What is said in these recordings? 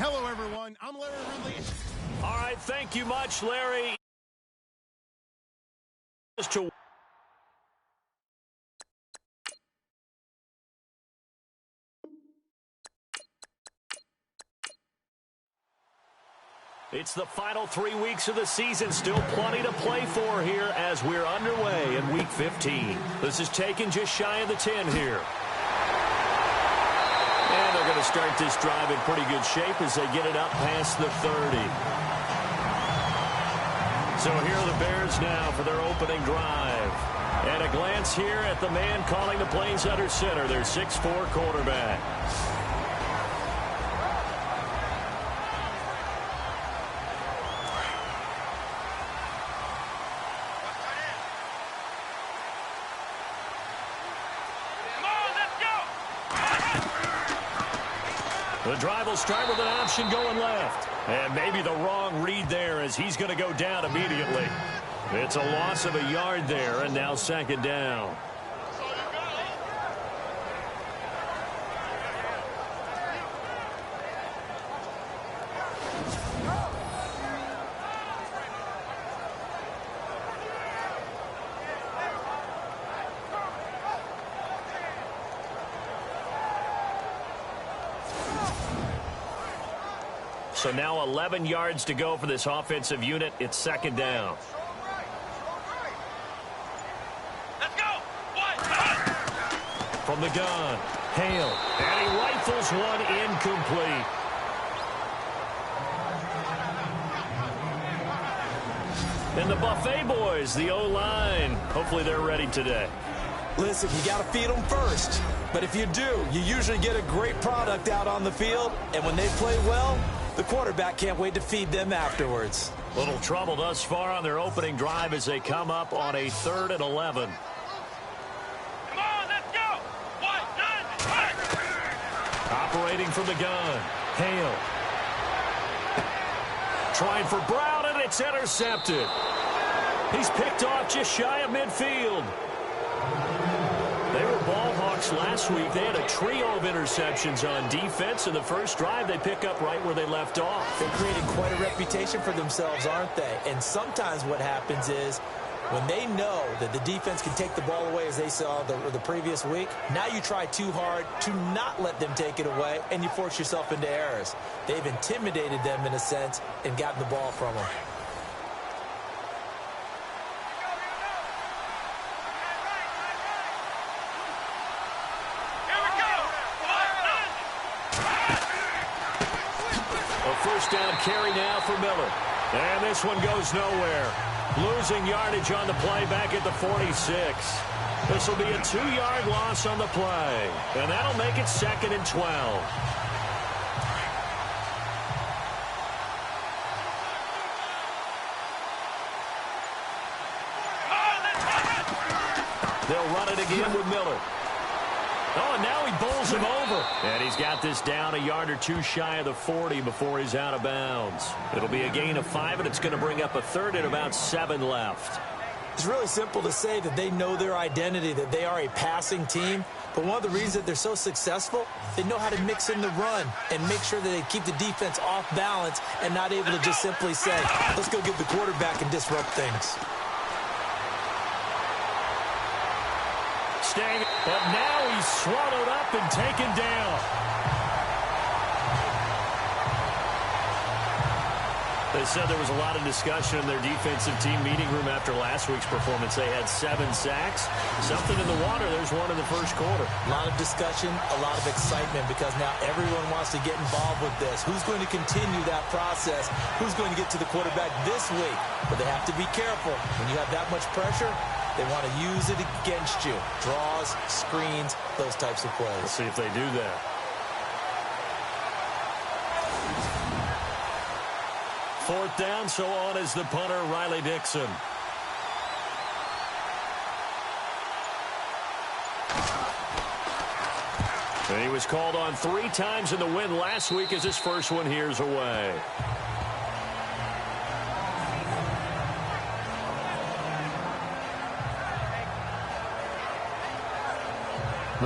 Hello, everyone. I'm Larry Ridley. All right, thank you much, Larry. It's the final 3 weeks of the season. Still plenty to play for here as we're underway in Week 15. This is taken just shy of the 10 here. And they're going to start this drive in pretty good shape as they get it up past the 30. So here are the Bears now for their opening drive. And a glance here at the man calling the plays under center, their 6'4" quarterback. The drive will start with an option going left. And maybe the wrong read there as he's going to go down immediately. It's a loss of a yard there, and now second down. So now 11 yards to go for this offensive unit. It's second down. Let's go. From the gun, Hale, and he rifles one incomplete. And the Buffet boys, the O-line, hopefully they're ready today. Listen, you got to feed them first. But if you do, you usually get a great product out on the field. And when they play well, the quarterback can't wait to feed them afterwards. Little trouble thus far on their opening drive as they come up on a 3rd and 11. Come on, let's go. 1, 9, Operating from the gun, Hale. Trying for Brown, and it's intercepted. He's picked off just shy of midfield. They were ball hawks last week. They had a trio of interceptions on defense. In the first drive, they pick up right where they left off. They're creating quite a reputation for themselves, aren't they? And sometimes what happens is when they know that the defense can take the ball away, as they saw the previous week, now you try too hard to not let them take it away, and you force yourself into errors. They've intimidated them in a sense and gotten the ball from them. First down carry now for Miller. And this one goes nowhere. Losing yardage on the play back at the 46. This will be a 2-yard loss on the play. And that'll make it 2nd and 12. They'll run it again with Miller. Oh, and now he bowls him over. And he's got this down a yard or two shy of the 40 before he's out of bounds. It'll be a gain of 5, and it's going to bring up a 3rd and about 7 left. It's really simple to say that they know their identity, that they are a passing team. But one of the reasons that they're so successful, they know how to mix in the run and make sure that they keep the defense off balance and not able to just simply say, let's go get the quarterback and disrupt things. But now he's swallowed up and taken down. They said there was a lot of discussion in their defensive team meeting room after last week's performance. They had 7 sacks. Something in the water. There's one in the first quarter. A lot of discussion, a lot of excitement because now everyone wants to get involved with this. Who's going to continue that process? Who's going to get to the quarterback this week? But they have to be careful. When you have that much pressure, they want to use it against you. Draws, screens, those types of plays. Let's see if they do that. Fourth down, so on is the punter, Riley Dixon. And he was called on 3 times in the win last week as his first one here's away.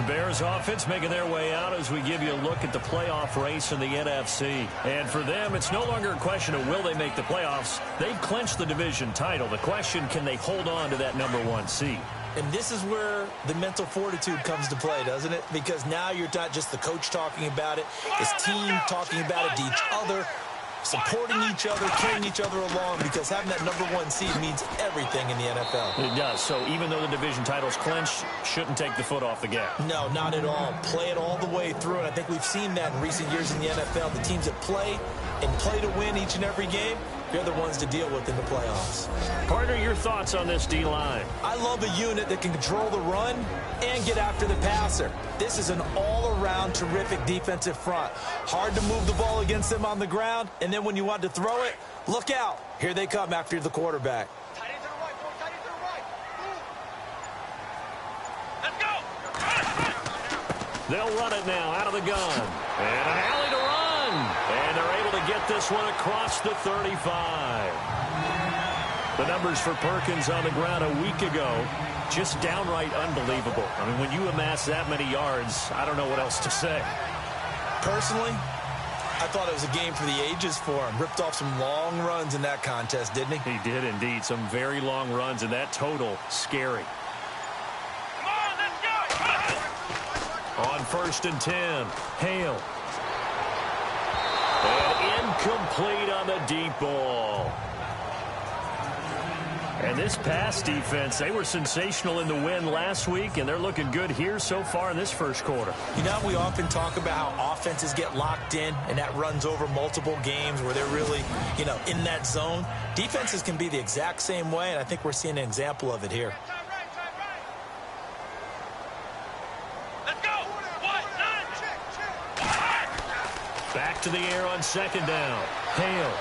The Bears offense making their way out as we give you a look at the playoff race in the NFC. And for them, it's no longer a question of will they make the playoffs. They've clinched the division title. The question, can they hold on to that #1 seed? And this is where the mental fortitude comes to play, doesn't it? Because now you're not just the coach talking about it, it's team talking about it to each other, supporting each other, carrying each other along, because having that #1 seed means everything in the NFL. It does. So even though the division title's clinched, shouldn't take the foot off the gas. No, not at all. Play it all the way through, and I think we've seen that in recent years in the NFL. The teams that play and play to win each and every game, they're the ones to deal with in the playoffs. Partner, your thoughts on this D-line? I love a unit that can control the run and get after the passer. This is an all-around terrific defensive front. Hard to move the ball against them on the ground, and then when you want to throw it, look out. Here they come after the quarterback. Tight end to the right, boy. Tight end to the right. Let's go. They'll run it now out of the gun. And an alley to run. And they're able to get this one across the 35. The numbers for Perkins on the ground a week ago, just downright unbelievable. I mean, when you amass that many yards, I don't know what else to say. Personally, I thought it was a game for the ages for him. Ripped off some long runs in that contest, didn't he? He did indeed. Some very long runs, and that total, scary. Come on, let's go. On 1st and 10, Hale. And incomplete on the deep ball. And this pass defense, they were sensational in the win last week, and they're looking good here so far in this first quarter. You know, we often talk about how offenses get locked in, and that runs over multiple games where they're really, in that zone. Defenses can be the exact same way, and I think we're seeing an example of it here. Let's go. What? Back to the air on 2nd down. Hale.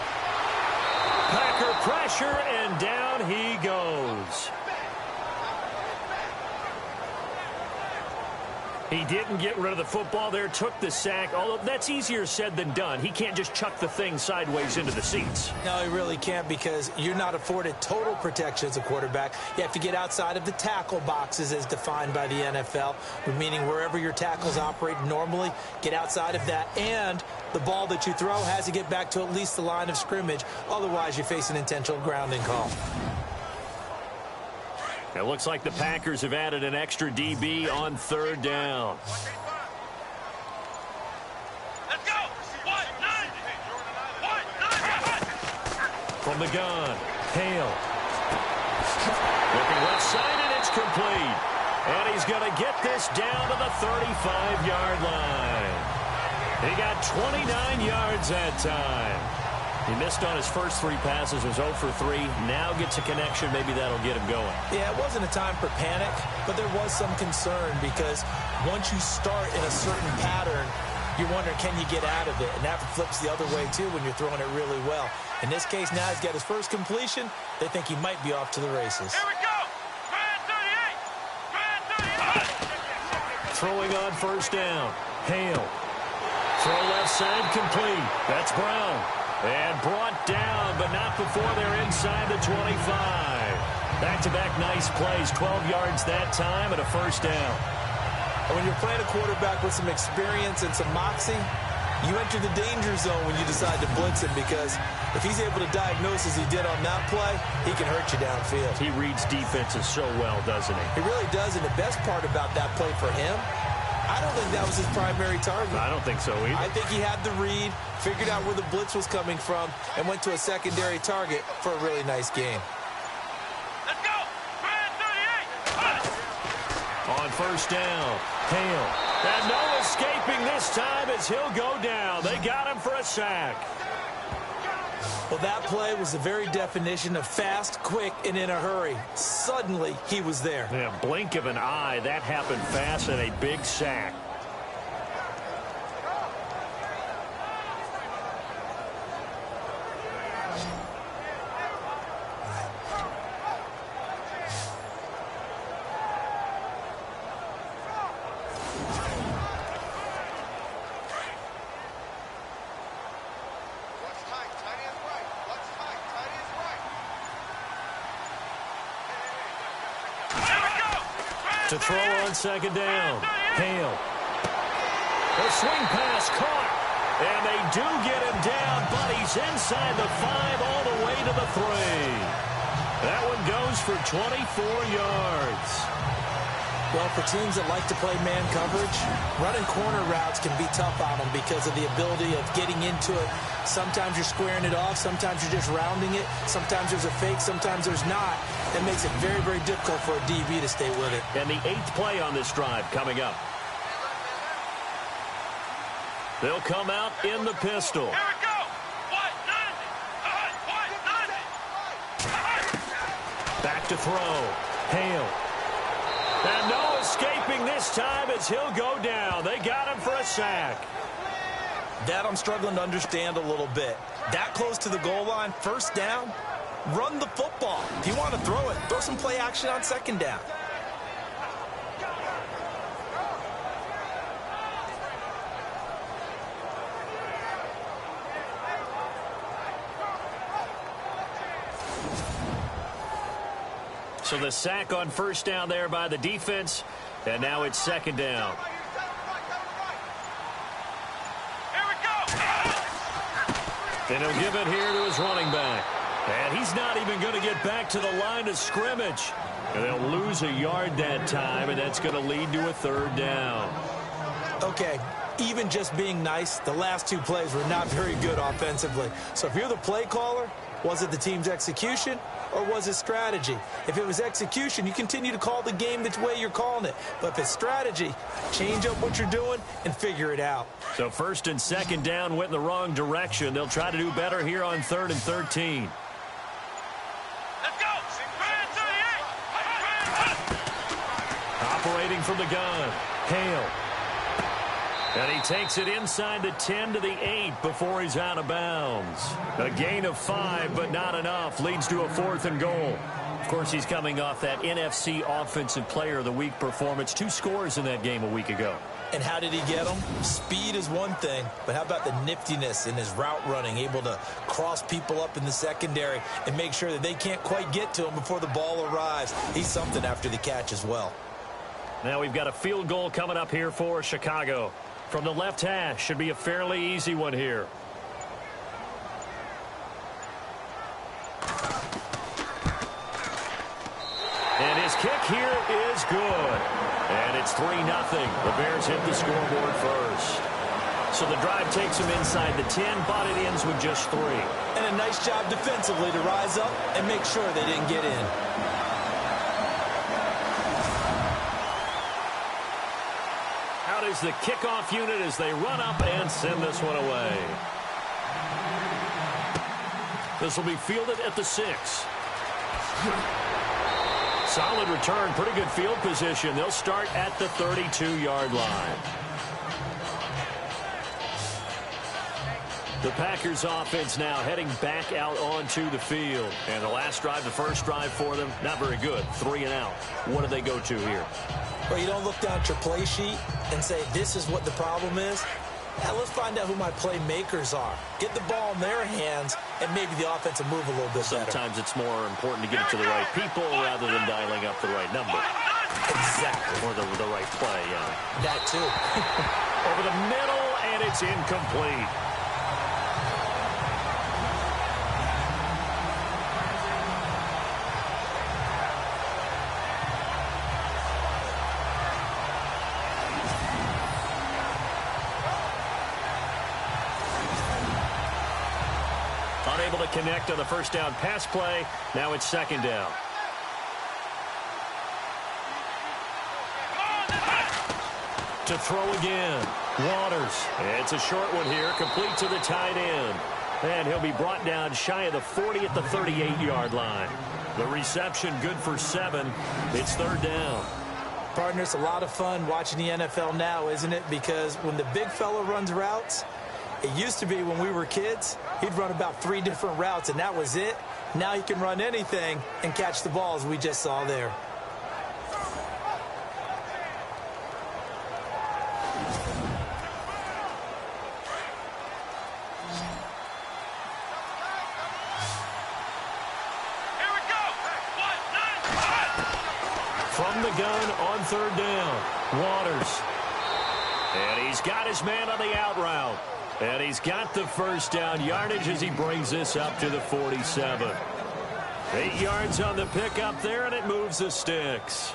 Packer pressure, and down he goes. He didn't get rid of the football there, took the sack, although that's easier said than done. He can't just chuck the thing sideways into the seats. No, he really can't, because you're not afforded total protection as a quarterback. You have to get outside of the tackle boxes as defined by the NFL, meaning wherever your tackles operate normally, get outside of that, and the ball that you throw has to get back to at least the line of scrimmage. Otherwise, you face an intentional grounding call. It looks like the Packers have added an extra DB on 3rd down. Let's go. What? From the gun, Hale. Looking left side, and it's complete. And he's going to get this down to the 35-yard line. He got 29 yards that time. He missed on his first 3 passes, was 0 for 3. Now gets a connection. Maybe that'll get him going. Yeah, it wasn't a time for panic, but there was some concern, because once you start in a certain pattern, you're wondering, can you get out of it? And that flips the other way, too, when you're throwing it really well. In this case, now he's got his first completion. They think he might be off to the races. Here we go. Grand 38. Throwing on 1st down. Hale. Throw left side complete. That's Brown. And brought down, but not before they're inside the 25. Back-to-back nice plays. 12 yards that time and a 1st down. And when you're playing a quarterback with some experience and some moxie, you enter the danger zone when you decide to blitz him, because if he's able to diagnose as he did on that play, he can hurt you downfield. He reads defenses so well, doesn't he? He really does, and the best part about that play for him, I don't think that was his primary target. I don't think so either. I think he had the read, figured out where the blitz was coming from, and went to a secondary target for a really nice game. Let's go. Grand 38. On 1st down, Hale. And no escaping this time as he'll go down. They got him for a sack. Well, that play was the very definition of fast, quick, and in a hurry. Suddenly, he was there. Yeah, blink of an eye. That happened fast, and a big sack. To throw on 2nd down. Hale. The swing pass caught. And they do get him down, but he's inside the 5 all the way to the 3. That one goes for 24 yards. Well, for teams that like to play man coverage, running corner routes can be tough on them because of the ability of getting into it. Sometimes you're squaring it off. Sometimes you're just rounding it. Sometimes there's a fake. Sometimes there's not. That makes it very, very difficult for a DB to stay with it. And the 8th play on this drive coming up. They'll come out in the pistol. Here we go. Back to throw. Hale. And no escaping this time as he'll go down. They got him for a sack. That I'm struggling to understand a little bit. That close to the goal line, first down, run the football. If you want to throw it, throw some play action on second down. So the sack on first down there by the defense, and now it's second down. Here we go. And he'll give it here to his running back. And he's not even going to get back to the line of scrimmage. And they'll lose a yard that time, and that's going to lead to a third down. Okay, even just being nice, the last 2 plays were not very good offensively. So if you're the play caller, was it the team's execution or was it strategy? If it was execution, you continue to call the game the way you're calling it. But if it's strategy, change up what you're doing and figure it out. So first and second down went in the wrong direction. They'll try to do better here on 3rd and 13. Let's go. Operating from the gun. Hale. And he takes it inside the 10 to the 8 before he's out of bounds. A gain of 5, but not enough. Leads to a 4th and goal. Of course, he's coming off that NFC Offensive Player of the Week performance. 2 scores in that game a week ago. And how did he get them? Speed is one thing, but how about the niftiness in his route running, able to cross people up in the secondary and make sure that they can't quite get to him before the ball arrives. He's something after the catch as well. Now we've got a field goal coming up here for Chicago. From the left hash, should be a fairly easy one here. And his kick here is good. And it's 3-0. The Bears hit the scoreboard first. So the drive takes them inside the 10, but it ends with just 3. And a nice job defensively to rise up and make sure they didn't get in. Out is the kickoff unit as they run up and send this one away. This will be fielded at the 6. Solid return, pretty good field position. They'll start at the 32-yard line. The Packers offense now heading back out onto the field. And the last drive, the first drive for them, not very good. 3 and out. What do they go to here? Well, you don't look down at your play sheet and say, this is what the problem is. Now, let's find out who my playmakers are. Get the ball in their hands, and maybe the offense will move a little bit better. Sometimes it's more important to get it to the right people rather than dialing up the right number. Exactly. Or the right play, yeah. That, too. Over the middle, and it's incomplete. Unable to connect on the first down pass play. Now it's second down. To throw again. Waters. It's a short one here. Complete to the tight end. And he'll be brought down shy of the 40 at the 38-yard line. The reception good for 7. It's third down. Partner, it's a lot of fun watching the NFL now, isn't it? Because when the big fella runs routes, it used to be when we were kids, he'd run about 3 different routes, and that was it. Now he can run anything and catch the balls we just saw there. Here we go. From the gun on third down. Waters. And he's got his man on the out route. And he's got the first down yardage as he brings this up to the 47. 8 yards on the pickup there, and it moves the sticks.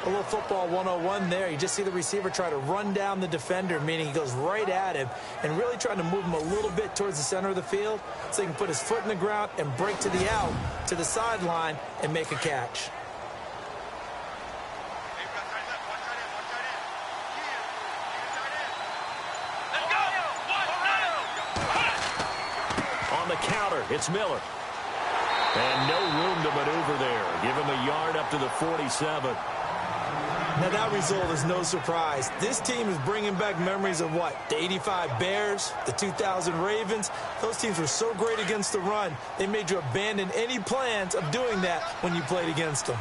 A little football 101 there. You just see the receiver try to run down the defender, meaning he goes right at him and really trying to move him a little bit towards the center of the field so he can put his foot in the ground and break to the out, to the sideline, and make a catch. On the counter, it's Miller. And no room to maneuver there. Give him a yard up to the 47. Now, that result is no surprise. This team is bringing back memories of what? The 85 Bears, the 2000 Ravens. Those teams were so great against the run, they made you abandon any plans of doing that when you played against them.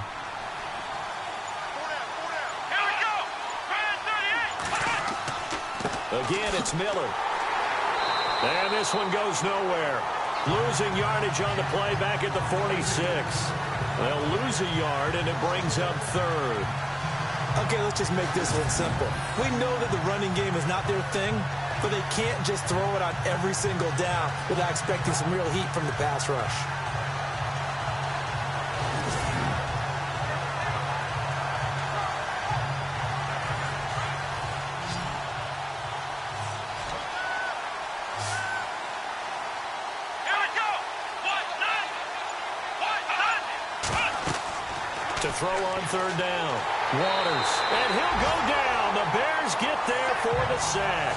Here we go! Again, it's Miller. And this one goes nowhere. Losing yardage on the play back at the 46. They'll lose a yard, and it brings up third. Okay, let's just make this one simple. We know that the running game is not their thing, but they can't just throw it on every single down without expecting some real heat from the pass rush. To throw on third down. Waters. And he'll go down. The Bears get there for the sack.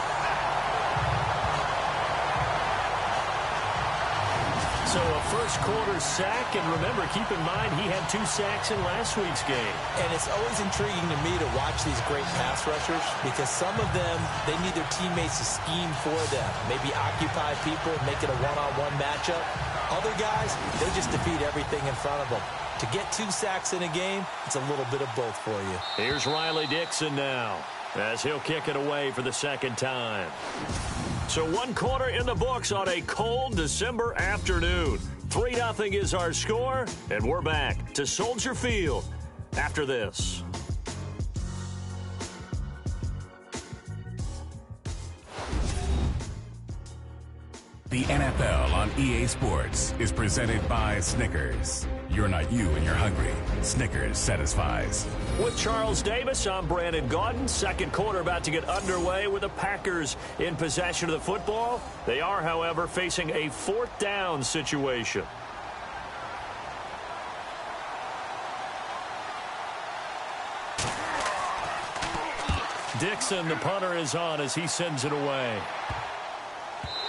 So a first quarter sack. And remember, keep in mind, he had 2 sacks in last week's game. And it's always intriguing to me to watch these great pass rushers because some of them, they need their teammates to scheme for them. Maybe occupy people, make it a one-on-one matchup. Other guys, they just defeat everything in front of them. To get 2 sacks in a game, it's a little bit of both for you. Here's Riley Dixon now as he'll kick it away for the second time. So 1 quarter in the books on a cold December afternoon. 3-0 is our score, and we're back to Soldier Field after this. The NFL on EA Sports is presented by Snickers. You're not you and you're hungry. Snickers satisfies. With Charles Davis, I'm Brandon Gaudin. Second quarter about to get underway with the Packers in possession of the football. They are, however, facing a 4th down situation. Dixon, the punter, is on as he sends it away.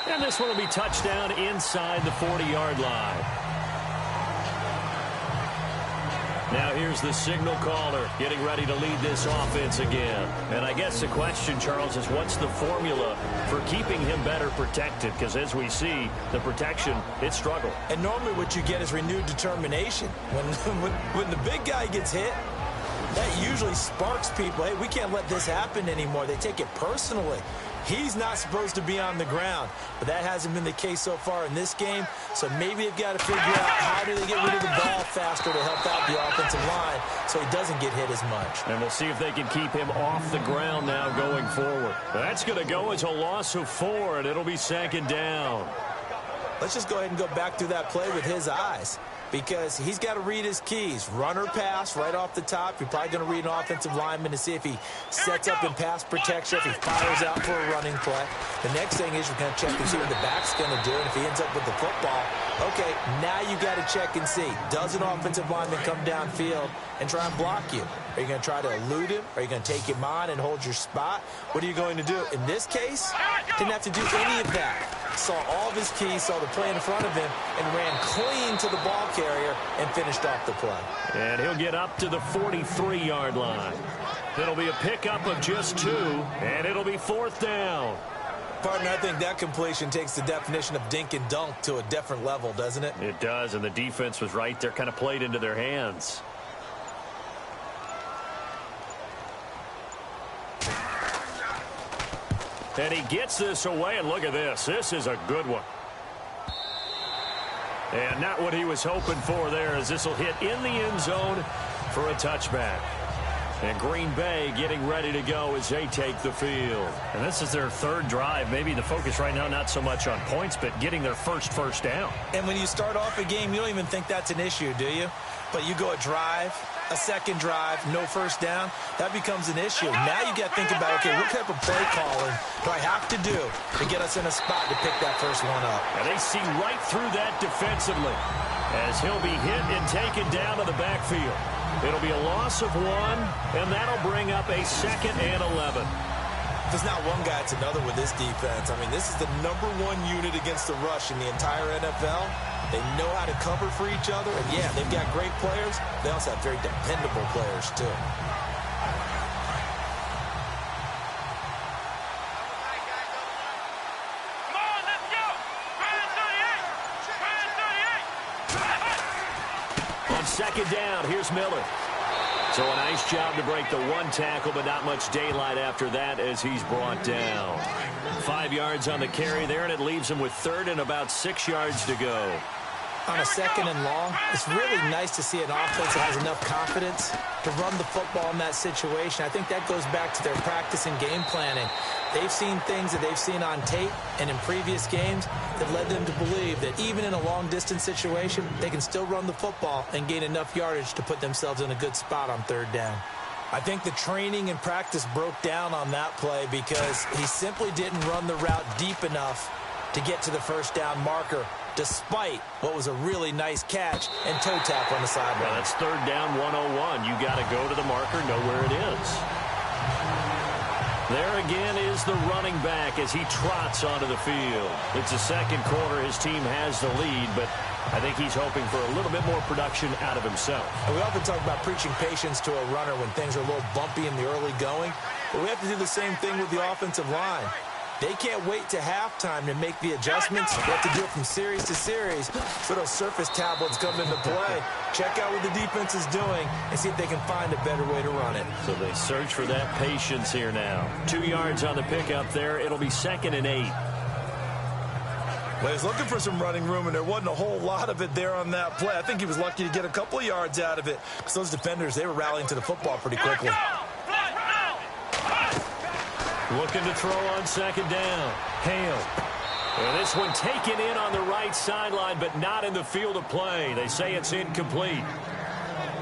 And this one will be touchdown inside the 40-yard line. Now here's the signal caller getting ready to lead this offense again. And I guess the question, Charles, is what's the formula for keeping him better protected? Because as we see, the protection, it struggled. And normally what you get is renewed determination. When the big guy gets hit, that usually sparks people. Hey, we can't let this happen anymore. They take it personally. He's not supposed to be on the ground, but that hasn't been the case so far in this game. So maybe they've got to figure out how do they get rid of the ball faster to help out the offensive line so he doesn't get hit as much. And we'll see if they can keep him off the ground now going forward. That's going to go as a loss of 4, and it'll be 2nd down. Let's just go ahead and go back through that play with his eyes, because he's got to read his keys. Run or pass right off the top. You're probably going to read an offensive lineman to see if he sets up in pass protection, if he fires out for a running play. The next thing is you're going to check and see what the back's going to do, and if he ends up with the football, okay, now you got to check and see. Does an offensive lineman come downfield and try and block you? Are you going to try to elude him? Are you going to take him on and hold your spot? What are you going to do? In this case, didn't have to do any of that. Saw all of his keys, saw the play in front of him, and ran clean to the ball carrier and finished off the play. And he'll get up to the 43-yard line. It'll be a pickup of just 2, and it'll be 4th down. Partner, I think that completion takes the definition of dink and dunk to a different level, doesn't it? It does, and the defense was right there, kind of played into their hands. And he gets this away, and look at this. This is a good one. And not what he was hoping for there, as this will hit in the end zone for a touchback. And Green Bay getting ready to go as they take the field. And this is their third drive. Maybe the focus right now not so much on points, but getting their first down. And when you start off a game, you don't even think that's an issue, do you? But you go a drive, a second drive, no first down, that becomes an issue. Now you got to think about, okay, what type of play calling do I have to do to get us in a spot to pick that first one up? And they see right through that defensively as he'll be hit and taken down to the backfield. It'll be a loss of 1, and that'll bring up a 2nd and 11. If it's not one guy, it's another with this defense. I mean, this is the #1 unit against the rush in the entire NFL. They know how to cover for each other, and yeah, they've got great players. They also have very dependable players, too. Come on, let's go! On 2nd down, here's Miller. So a nice job to break the 1 tackle, but not much daylight after that as he's brought down. 5 yards on the carry there, and it leaves him with 3rd and about 6 yards to go. On a 2nd and long, it's really nice to see an offense that has enough confidence to run the football in that situation. I think that goes back to their practice and game planning. They've seen things that they've seen on tape and in previous games that led them to believe that even in a long-distance situation, they can still run the football and gain enough yardage to put themselves in a good spot on 3rd down. I think the training and practice broke down on that play because he simply didn't run the route deep enough to get to the first down marker, despite what was a really nice catch and toe tap on the sideline. Well, that's 3rd down 101. You got to go to the marker, know where it is. There again is the running back as he trots onto the field. It's the 2nd quarter. His team has the lead, but I think he's hoping for a little bit more production out of himself. And we often talk about preaching patience to a runner when things are a little bumpy in the early going, but we have to do the same thing with the offensive line. They can't wait to halftime to make the adjustments. They have to do it from series to series. So those surface tablets come into play. Check out what the defense is doing and see if they can find a better way to run it. So they search for that patience here now. 2 yards on the pickup there. It'll be 2nd and 8. Well, he was looking for some running room, and there wasn't a whole lot of it there on that play. I think he was lucky to get a couple of yards out of it because those defenders, they were rallying to the football pretty quickly. Looking to throw on 2nd down. Hale. And this one taken in on the right sideline, but not in the field of play. They say it's incomplete.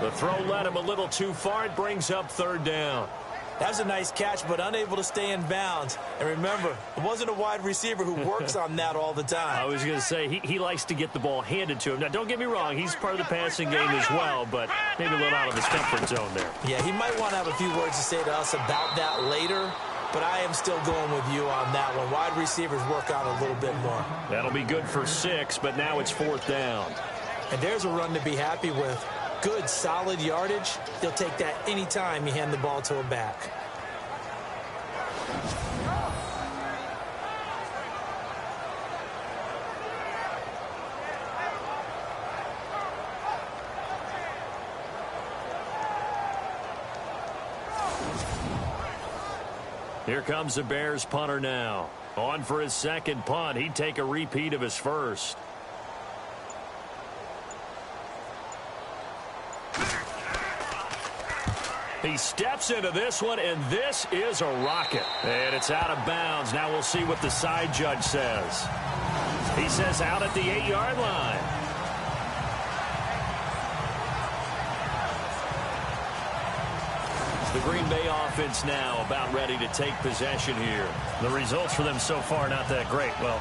The throw led him a little too far. It brings up 3rd down. That was a nice catch, but unable to stay in bounds. And remember, it wasn't a wide receiver who works on that all the time. I was going to say, he likes to get the ball handed to him. Now, don't get me wrong. He's part of the passing game as well, but maybe a little out of his comfort zone there. Yeah, he might want to have a few words to say to us about that later. But I am still going with you on that one. Wide receivers work on a little bit more. That'll be good for 6, but now it's 4th down. And there's a run to be happy with. Good, solid yardage. He'll take that anytime you hand the ball to a back. Here comes the Bears punter now. On for his 2nd punt. He'd take a repeat of his first. He steps into this one, and this is a rocket. And it's out of bounds. Now we'll see what the side judge says. He says out at the 8-yard line. The Green Bay offense now about ready to take possession here. The results for them so far not that great. Well,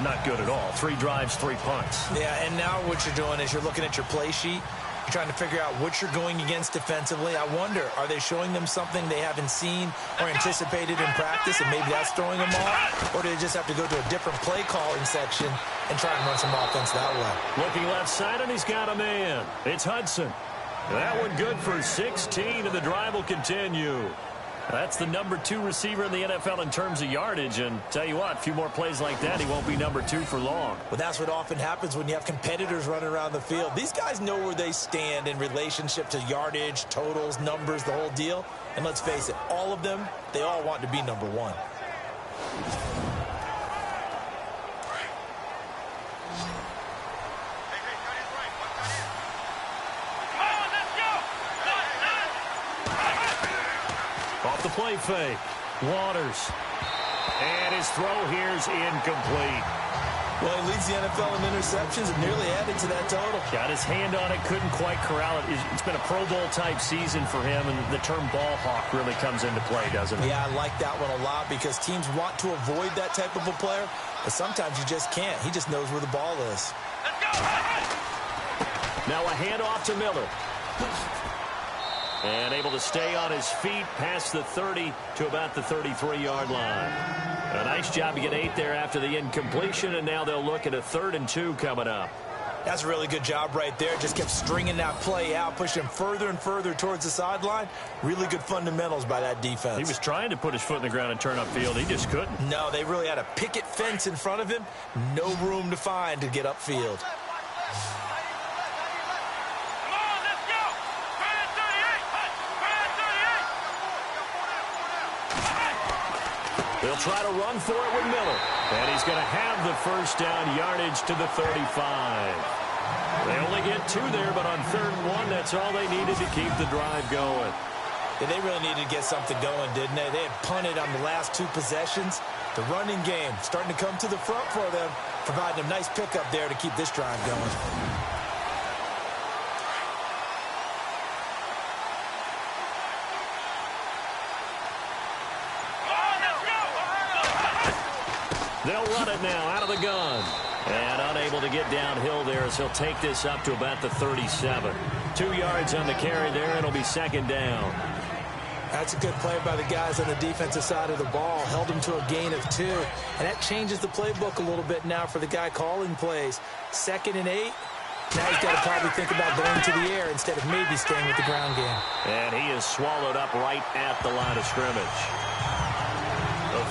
not good at all. 3 drives, 3 punts. Yeah, and now what you're doing is you're looking at your play sheet. You're trying to figure out what you're going against defensively. I wonder, are they showing them something they haven't seen or anticipated in practice, and maybe that's throwing them off? Or do they just have to go to a different play calling section and try and run some offense that way? Looking left side, and he's got a man. It's Hudson. That one good for 16, and the drive will continue. That's the number 2 receiver in the NFL in terms of yardage. And tell you what, a few more plays like that, he won't be number 2 for long. Well, that's what often happens when you have competitors running around the field. These guys know where they stand in relationship to yardage, totals, numbers, the whole deal. And let's face it, all of them, they all want to be number 1. Come on, let's go! play fake. Waters. And his throw here's incomplete. Well, he leads the NFL in interceptions and nearly added to that total. Got his hand on it, couldn't quite corral it. It's been a Pro Bowl-type season for him, and the term ball hawk really comes into play, doesn't it? Yeah, I like that one a lot because teams want to avoid that type of a player, but sometimes you just can't. He just knows where the ball is. Let's go! Now a handoff to Miller. And able to stay on his feet past the 30 to about the 33-yard line. A nice job to get 8 there after the incompletion, and now they'll look at a 3rd and 2 coming up. That's a really good job right there. Just kept stringing that play out, pushing him further and further towards the sideline. Really good fundamentals by that defense. He was trying to put his foot in the ground and turn upfield. He just couldn't. No, they really had a picket fence in front of him. No room to find to get upfield. They'll try to run for it with Miller. And he's going to have the first down yardage to the 35. They only get 2 there, but on 3rd and 1, that's all they needed to keep the drive going. Yeah, they really needed to get something going, didn't they? They had punted on the last 2 possessions. The running game starting to come to the front for them, providing a nice pickup there to keep this drive going. They'll run it now out of the gun. And unable to get downhill there as he'll take this up to about the 37. 2 yards on the carry there. It'll be 2nd down. That's a good play by the guys on the defensive side of the ball. Held him to a gain of 2. And that changes the playbook a little bit now for the guy calling plays. 2nd and 8. Now he's got to probably think about going to the air instead of maybe staying with the ground game. And he is swallowed up right at the line of scrimmage.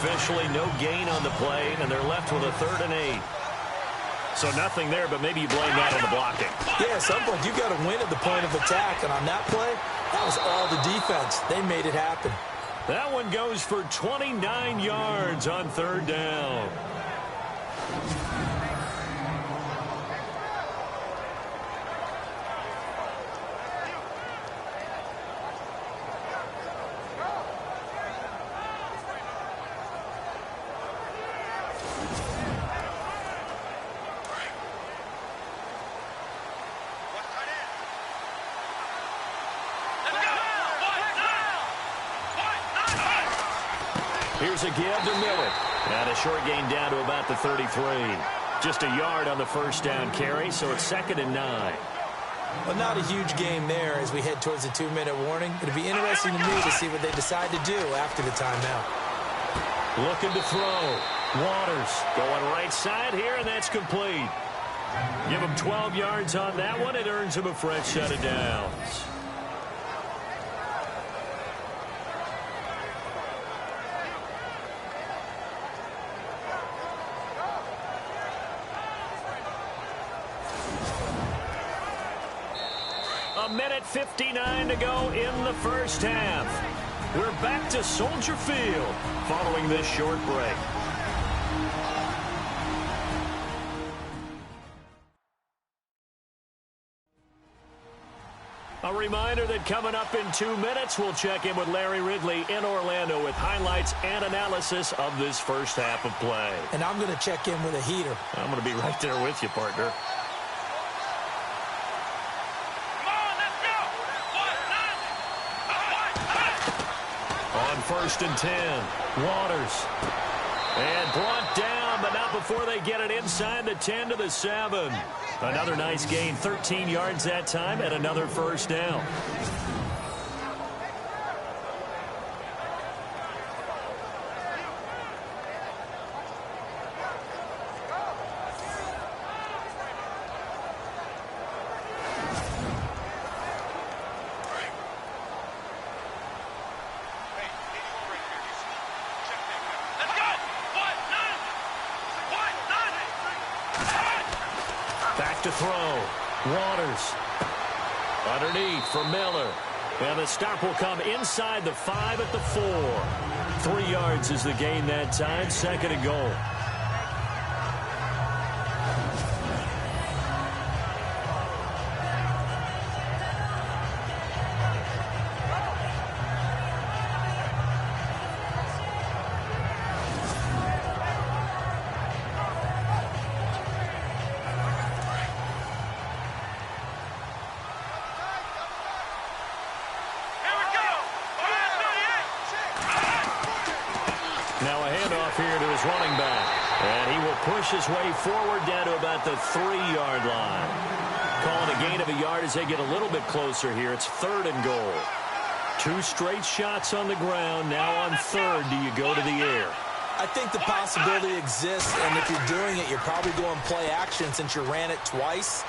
Officially no gain on the play, and they're left with a 3rd and 8. So nothing there, but maybe you blame that on the blocking. Yeah, at some point you've got to win at the point of attack, and on that play, that was all the defense. They made it happen. That one goes for 29 yards on 3rd down. Here's a give to Miller. And a short gain down to about the 33. Just a yard on the first down carry, so it's 2nd and 9. Well, not a huge game there as we head towards the 2-minute warning. It'll be interesting to me to see what they decide to do after the timeout. Looking to throw. Waters going right side here, and that's complete. Give him 12 yards on that one. It earns him a fresh set of downs. A minute 59 to go in the first half. We're back to Soldier Field following this short break. A reminder that coming up in 2 minutes, we'll check in with Larry Ridley in Orlando with highlights and analysis of this first half of play. And I'm going to check in with a heater. I'm going to be right there with you, partner. On 1st and 10, Waters. And brought down, but not before they get it inside the 10 to the 7. Another nice gain, 13 yards that time, and another first down. To throw. Waters. Underneath for Miller. And the stop will come inside the 5 at the 4. 3 yards is the gain that time. 2nd and goal. handoff here to his running back. And he will push his way forward down to about the 3-yard line. Calling a gain of a yard as they get a little bit closer here. It's 3rd and goal. 2 straight shots on the ground. Now on 3rd, do you go to the air? I think the possibility exists, and if you're doing it, you're probably going play action since you ran it twice.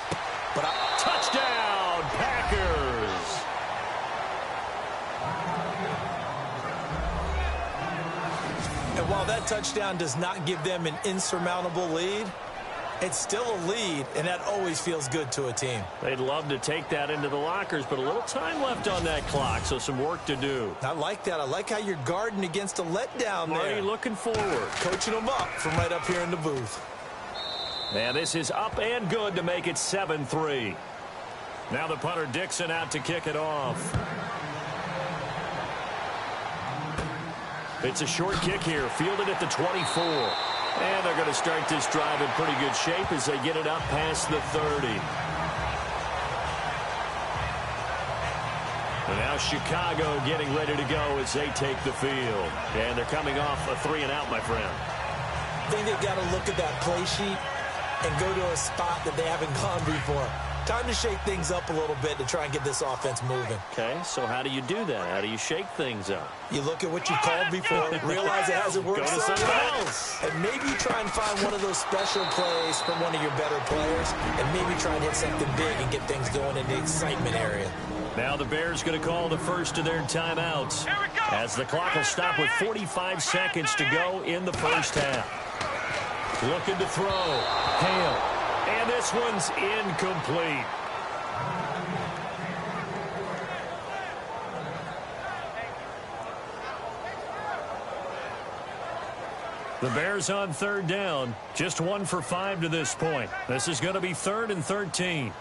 But touchdown, Packers! And while that touchdown does not give them an insurmountable lead, it's still a lead, and that always feels good to a team. They'd love to take that into the lockers, but a little time left on that clock, so some work to do. I like that. I like how you're guarding against a letdown there. Marty looking forward. Coaching them up from right up here in the booth. And this is up and good to make it 7-3. Now the punter Dixon out to kick it off. It's a short kick here, fielded at the 24. And they're going to start this drive in pretty good shape as they get it up past the 30. And now Chicago getting ready to go as they take the field. And they're coming off a 3-and-out, my friend. I think they've got to look at that play sheet and go to a spot that they haven't gone before. Time to shake things up a little bit to try and get this offense moving. Okay, so how do you do that? How do you shake things up? You look at what you called before, realize it hasn't worked Go to something else. And maybe try and find one of those special plays from one of your better players, and maybe try and hit something big and get things going in the excitement area. Now the Bears going to call the first of their timeouts as the clock will stop with 45 seconds to go in the first half. Looking to throw. Hale. And this one's incomplete. The Bears on 3rd down. Just 1 for 5 to this point. This is going to be 3rd and 13.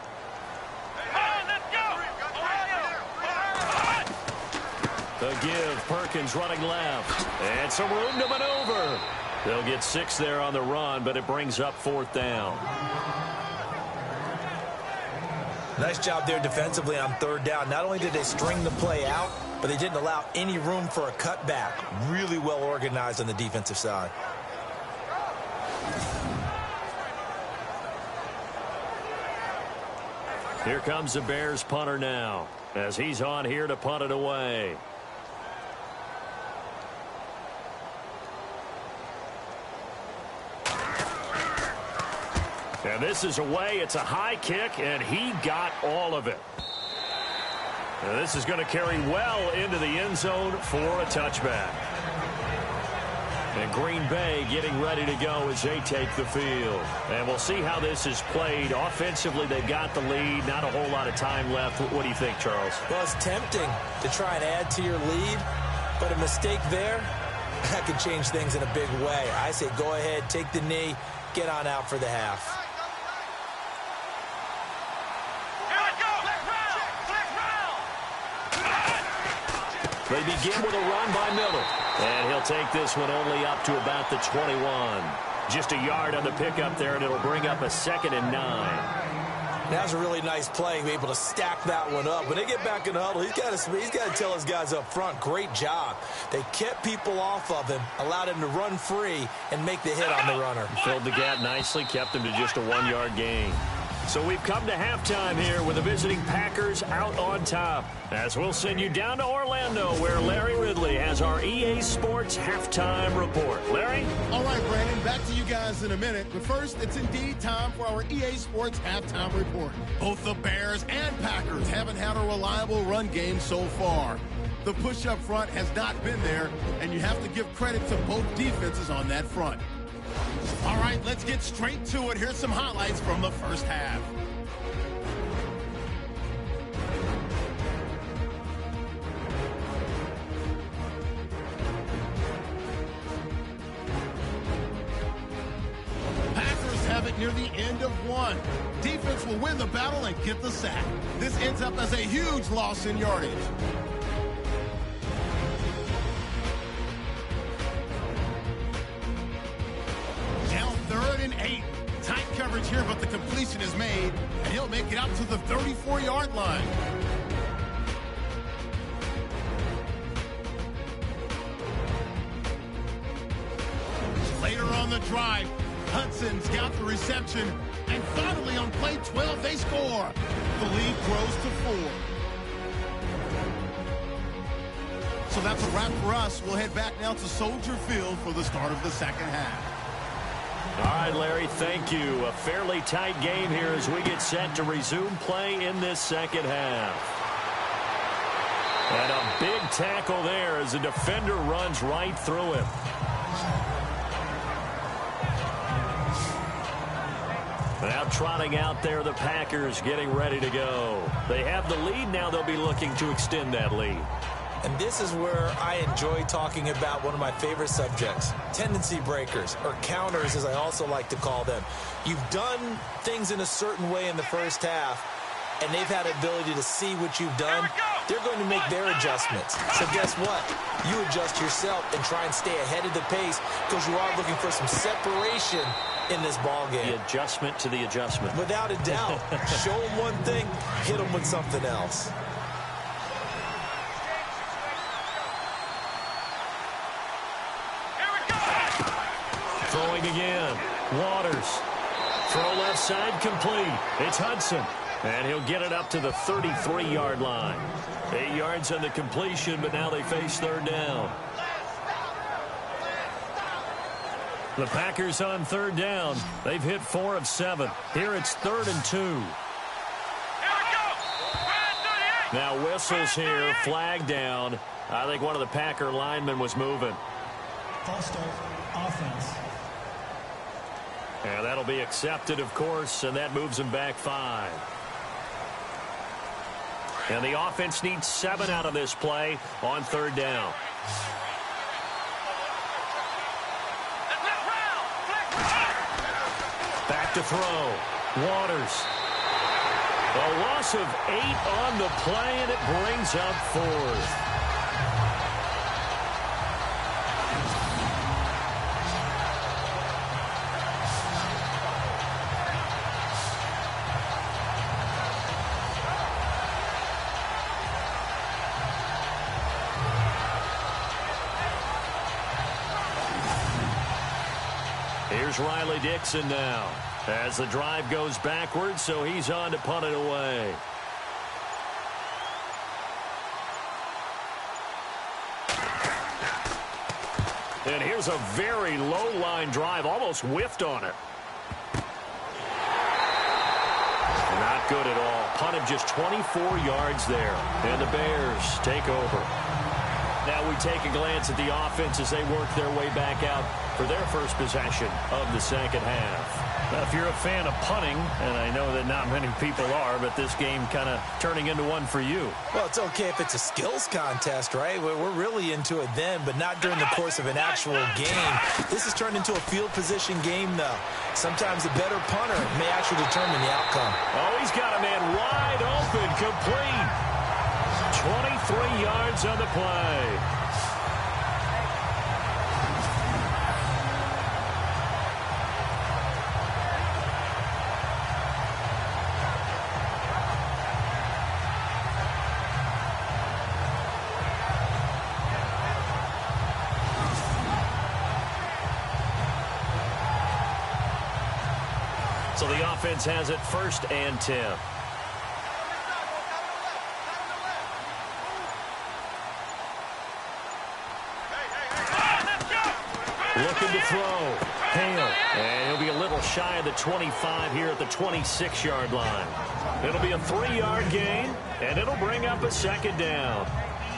The give. Perkins running left. And some room to maneuver. They'll get 6 there on the run, but it brings up 4th down. Nice job there defensively on 3rd down. Not only did they string the play out, but they didn't allow any room for a cutback. Really well organized on the defensive side. Here comes the Bears punter now as he's on here to punt it away. And this is away. It's a high kick, and he got all of it. And this is going to carry well into the end zone for a touchback. And Green Bay getting ready to go as they take the field. And we'll see how this is played. Offensively, they've got the lead. Not a whole lot of time left. What do you think, Charles? Well, it's tempting to try and add to your lead, but a mistake there, that could change things in a big way. I say go ahead, take the knee, get on out for the half. They begin with a run by Miller. And he'll take this one only up to about the 21. Just a yard on the pickup there, and it'll bring up a 2nd and 9. That's a really nice play, be able to stack that one up. When they get back in the huddle, he's got to tell his guys up front, great job. They kept people off of him, allowed him to run free, and make the hit on the runner. Filled the gap nicely, kept him to just a 1-yard gain. So we've come to halftime here with the visiting Packers out on top. As we'll send you down to Orlando, where Larry Ridley has our EA Sports halftime report. Larry? All right, Brandon, back to you guys in a minute. But first, it's indeed time for our EA Sports halftime report. Both the Bears and Packers haven't had a reliable run game so far. The push up front has not been there, and you have to give credit to both defenses on that front. All right, let's get straight to it. Here's some highlights from the first half. Packers have it near the end of 1. Defense will win the battle and get the sack. This ends up as a huge loss in yardage. Down 3rd and 8. Tight coverage here, but the completion is made, and he'll make it out to the 34-yard line. on the drive. Hudson's got the reception. And finally on play 12, they score. The lead grows to 4. So that's a wrap for us. We'll head back now to Soldier Field for the start of the second half. All right, Larry, thank you. A fairly tight game here as we get set to resume play in this second half. And a big tackle there as the defender runs right through him. Now trotting out there, the Packers getting ready to go. They have the lead. Now they'll be looking to extend that lead. And this is where I enjoy talking about one of my favorite subjects, tendency breakers, or counters as I also like to call them. You've done things in a certain way in the first half, and they've had the ability to see what you've done. They're going to make their adjustments. So guess what? You adjust yourself and try and stay ahead of the pace because you are looking for some separation in this ball game. The adjustment to the adjustment. Without a doubt. Show them one thing, hit them with something else. Throwing again. Waters. Throw left side complete. It's Hudson. And he'll get it up to the 33-yard line. 8 yards on the completion, but now they face third down. The Packers on third down. They've hit 4 of 7. Here it's 3rd and 2. Now whistles here. Flag down. I think one of the Packer linemen was moving. False start. Offense. And that'll be accepted, of course, and that moves them back 5. And the offense needs 7 out of this play on third down. Back to throw. Waters. A loss of 8 on the play, and it brings up 4th. Here's Riley Dixon now as the drive goes backwards, so he's on to punt it away. And here's a very low-line drive, almost whiffed on it. Not good at all. Punt of just 24 yards there. And the Bears take over. Now we take a glance at the offense as they work their way back out for their first possession of the second half. Now, if you're a fan of punting, and I know that not many people are, but this game kind of turning into one for you. Well, it's okay if it's a skills contest, right? We're really into it then, but not during the course of an actual game. This has turned into a field position game, though. Sometimes the better punter may actually determine the outcome. Oh, he's got a man wide open, complete. 23 yards on the play. So the offense has it 1st and 10. Looking to throw. Hale. And he'll be a little shy of the 25 here at the 26-yard line. It'll be a 3-yard gain, and it'll bring up a 2nd down.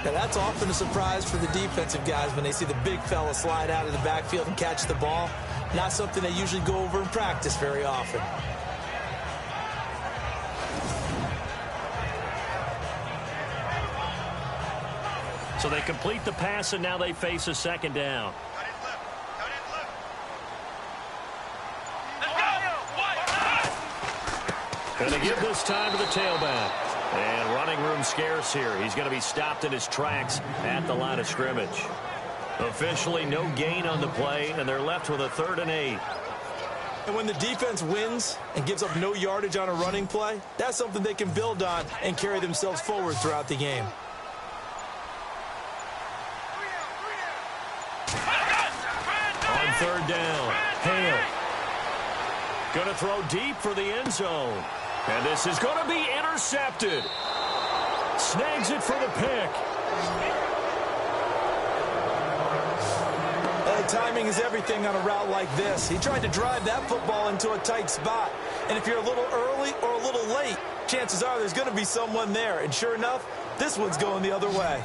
Now, that's often a surprise for the defensive guys when they see the big fella slide out of the backfield and catch the ball. Not something they usually go over in practice very often. So they complete the pass, and now they face a 2nd down. Going to give this time to the tailback. And running room scarce here. He's going to be stopped in his tracks at the line of scrimmage. Officially no gain on the play, and they're left with a 3rd and 8. And when the defense wins and gives up no yardage on a running play, that's something they can build on and carry themselves forward throughout the game. On 3rd down, Going to throw deep for the end zone. And this is going to be intercepted. Snags it for the pick. Timing is everything on a route like this. He tried to drive that football into a tight spot. And if you're a little early or a little late, chances are there's going to be someone there. And sure enough, this one's going the other way.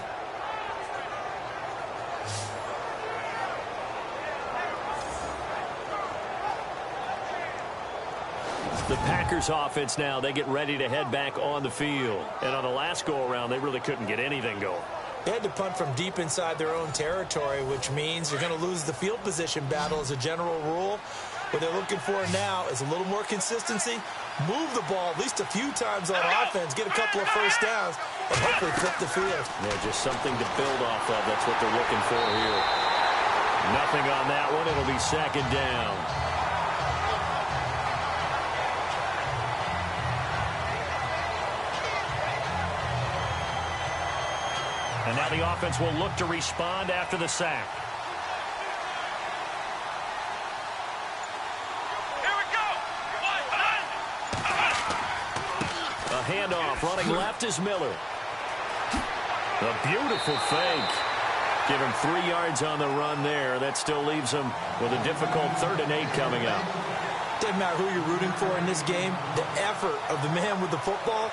The Packers offense now, they get ready to head back on the field. And on the last go-around, they really couldn't get anything going. They had to punt from deep inside their own territory, which means you're going to lose the field position battle as a general rule. What they're looking for now is a little more consistency, move the ball at least a few times on offense, get a couple of first downs, and hopefully flip the field. Yeah, just something to build off of. That's what they're looking for here. Nothing on that one. It'll be second down. And now the offense will look to respond after the sack. Here we go. A handoff. Running left is Miller. A beautiful fake. Give him 3 yards on the run there. That still leaves him with a difficult 3rd and 8 coming up. Doesn't matter who you're rooting for in this game. The effort of the man with the football,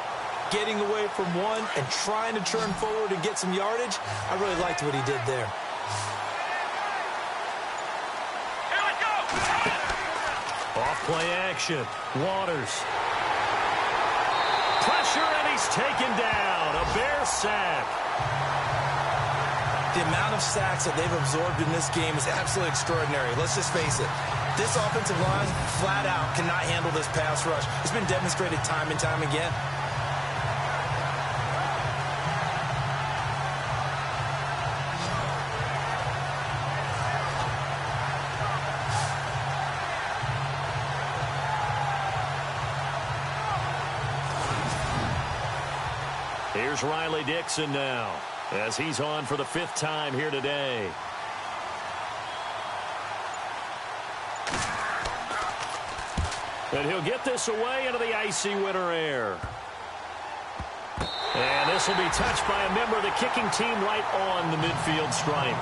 getting away from one and trying to turn forward and get some yardage, I really liked what he did there. Here we go. Off play action. Waters. Pressure, and he's taken down. A Bear sack. The amount of sacks that they've absorbed in this game is absolutely extraordinary. Let's just face it. This offensive line, flat out, cannot handle this pass rush. It's been demonstrated time and time again. Here's Riley Dixon now, as he's on for the 5th time here today. And he'll get this away into the icy winter air. And this will be touched by a member of the kicking team right on the midfield stripe.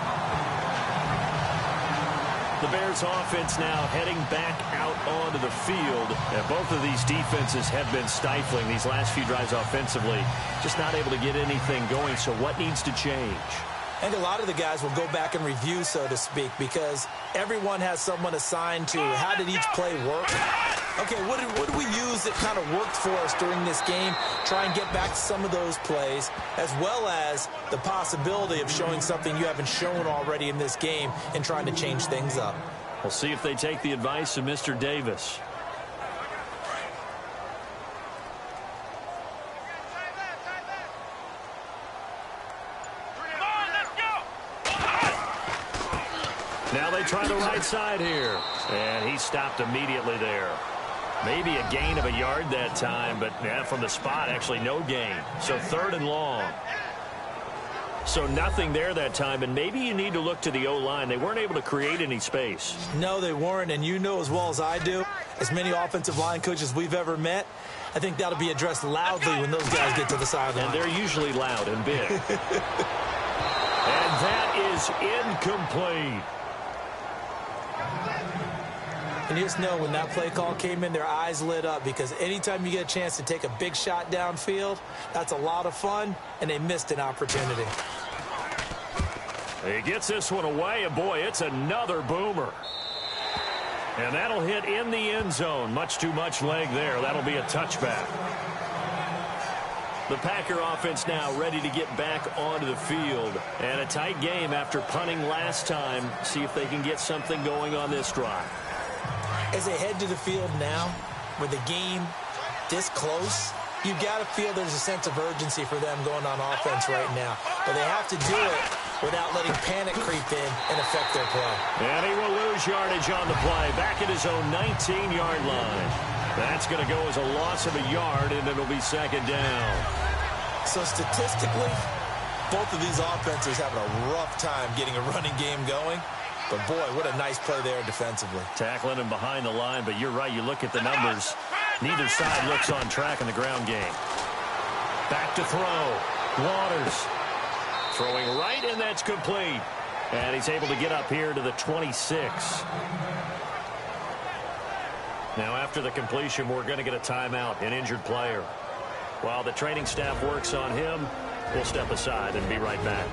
The Bears offense now heading back out onto the field. And both of these defenses have been stifling these last few drives offensively. Just not able to get anything going. So what needs to change? And a lot of the guys will go back and review, so to speak, because everyone has someone assigned to how did each play work. Okay, what did we use that kind of worked for us during this game? Try and get back to some of those plays, as well as the possibility of showing something you haven't shown already in this game and trying to change things up. We'll see if they take the advice of Mr. Davis. Now they try the right side here. And he stopped immediately there. Maybe a gain of a yard that time, but yeah, from the spot, actually no gain. So 3rd and long. So nothing there that time, and maybe you need to look to the O-line. They weren't able to create any space. No, they weren't, and you know as well as I do, as many offensive line coaches we've ever met, I think that'll be addressed loudly when those guys get to the sideline. And they're usually loud and big. And that is incomplete. And you just know when that play call came in, their eyes lit up, because anytime you get a chance to take a big shot downfield, that's a lot of fun, and they missed an opportunity. He gets this one away, and boy, it's another boomer. And that'll hit in the end zone. Much too much leg there. That'll be a touchback. The Packer offense now ready to get back onto the field. And a tight game after punting last time. See if they can get something going on this drive. As they head to the field now, with the game this close, you've got to feel there's a sense of urgency for them going on offense right now. But they have to do it without letting panic creep in and affect their play. And he will lose yardage on the play, back at his own 19-yard line. That's going to go as a loss of a yard, and it'll be 2nd down. So statistically, both of these offenses having a rough time getting a running game going. But, boy, what a nice play there defensively. Tackling him behind the line, but you're right. You look at the numbers. Neither side looks on track in the ground game. Back to throw. Waters throwing right, and that's complete. And he's able to get up here to the 26. Now, after the completion, we're going to get a timeout, an injured player. While the training staff works on him, we'll step aside and be right back.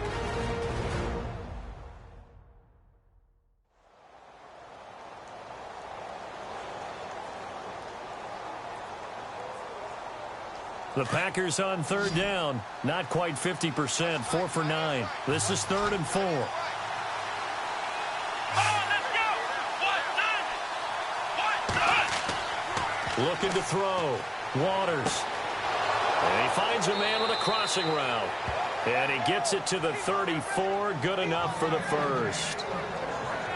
The Packers on third down. Not quite 50%, 4 for 9. This is 3rd and 4. Looking to throw. Waters. And he finds a man with a crossing route. And he gets it to the 34. Good enough for the first.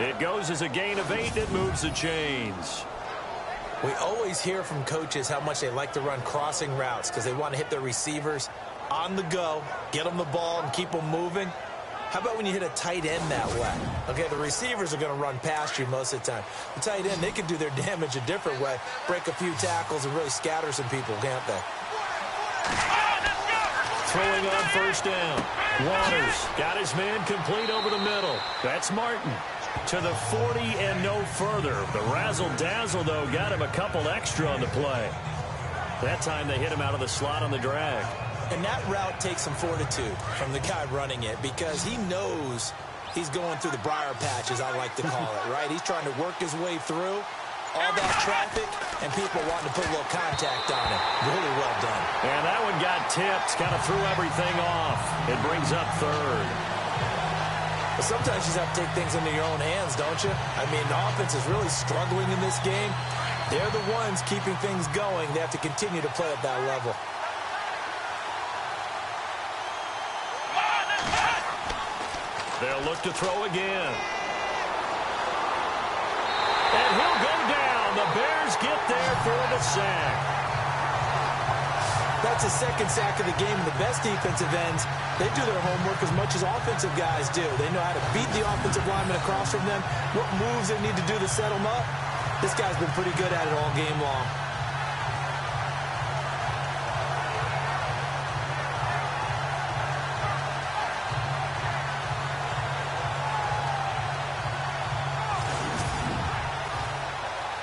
It goes as a gain of 8. It moves the chains. We always hear from coaches how much they like to run crossing routes because they want to hit their receivers on the go, get them the ball, and keep them moving. How about when you hit a tight end that way? Okay, the receivers are going to run past you most of the time. The tight end, they can do their damage a different way, break a few tackles and really scatter some people, can't they? Throwing on first down. Waters got his man complete over the middle. That's Martin. To the 40 and no further. The razzle-dazzle, though, got him a couple extra on the play. That time they hit him out of the slot on the drag. And that route takes some fortitude from the guy running it because he knows he's going through the briar patch, as I like to call it, right? He's trying to work his way through all that traffic and people wanting to put a little contact on him. Really well done. And that one got tipped, kind of threw everything off. It brings up 3rd. But sometimes you just have to take things into your own hands, don't you? I mean, the offense is really struggling in this game. They're the ones keeping things going. They have to continue to play at that level. They'll look to throw again. And he'll go down. The Bears get there for the sack. That's the second sack of the game. The best defensive ends, they do their homework as much as offensive guys do. They know how to beat the offensive lineman across from them, what moves they need to do to set them up. This guy's been pretty good at it all game long.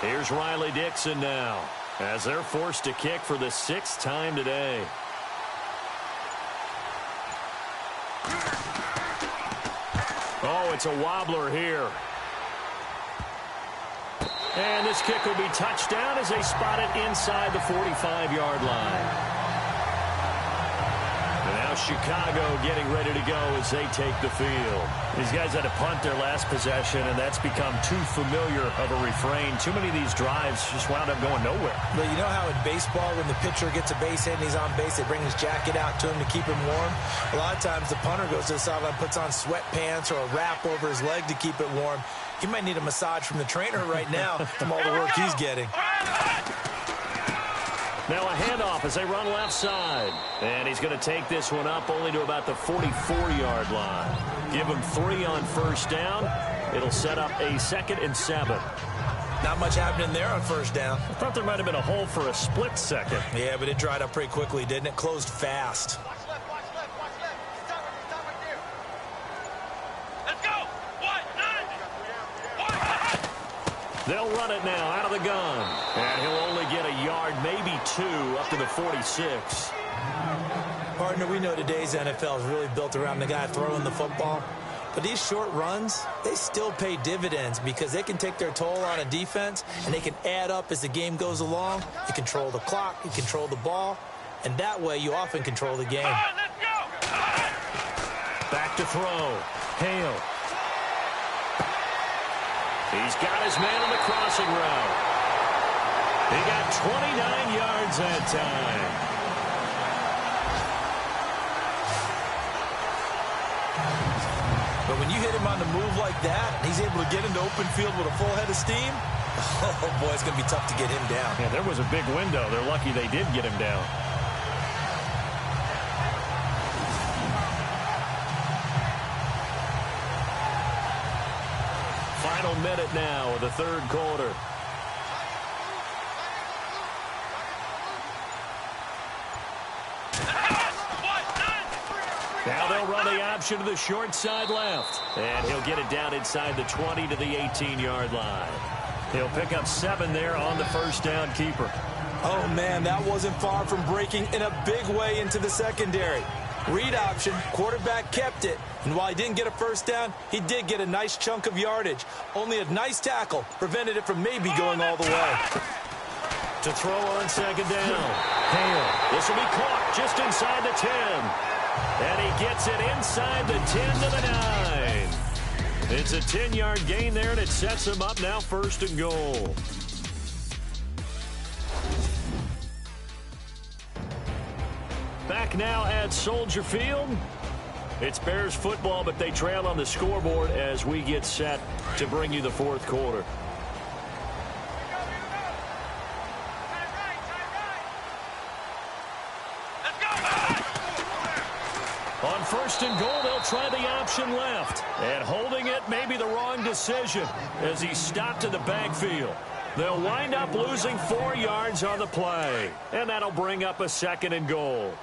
Here's Riley Dixon now, as they're forced to kick for the 6th time today. Oh, it's a wobbler here. And this kick will be touchdown as they spot it inside the 45-yard line. And now Chicago getting ready to go as they take the field. These guys had to punt their last possession, and that's become too familiar of a refrain. Too many of these drives just wound up going nowhere. But you know how in baseball, when the pitcher gets a base hit and he's on base, they bring his jacket out to him to keep him warm? A lot of times the punter goes to the sideline, puts on sweatpants or a wrap over his leg to keep it warm. He might need a massage from the trainer right now from all the work he's getting. Now a handoff as they run left side. And he's going to take this one up only to about the 44-yard line. Give him 3 on first down. It'll set up a 2nd and 7. Not much happening there on first down. I thought there might have been a hole for a split second. Yeah, but it dried up pretty quickly, didn't it? Closed fast. They'll run it now out of the gun. And he'll only get a yard, maybe 2, up to the 46. Partner, we know today's NFL is really built around the guy throwing the football. But these short runs, they still pay dividends because they can take their toll on a defense and they can add up as the game goes along. You control the clock, you control the ball, and that way you often control the game. Back to throw. Hale. He's got his man on the crossing route. He got 29 yards that time. But when you hit him on the move like that, he's able to get into open field with a full head of steam, oh boy, it's going to be tough to get him down. Yeah, there was a big window. They're lucky they did get him down. minute now of the third quarter. Now they'll run the option to the short side left. And he'll get it down inside the 20 to the 18-yard line. He'll pick up 7 there on the first down keeper. Oh, man, that wasn't far from breaking in a big way into the secondary. Read option, quarterback kept it. And while he didn't get a first down, he did get a nice chunk of yardage. Only a nice tackle prevented it from maybe going all the way. To throw on second down. Hale. This will be caught just inside the 10. And he gets it inside the 10 to the 9. It's a 10-yard gain there, and it sets him up now first and goal. Back now at Soldier Field. It's Bears football, but they trail on the scoreboard as we get set to bring you the fourth quarter. On first and goal, they'll try the option left. And holding it may be the wrong decision as he stopped in the backfield. They'll wind up losing 4 yards on the play. And that'll bring up a second and goal.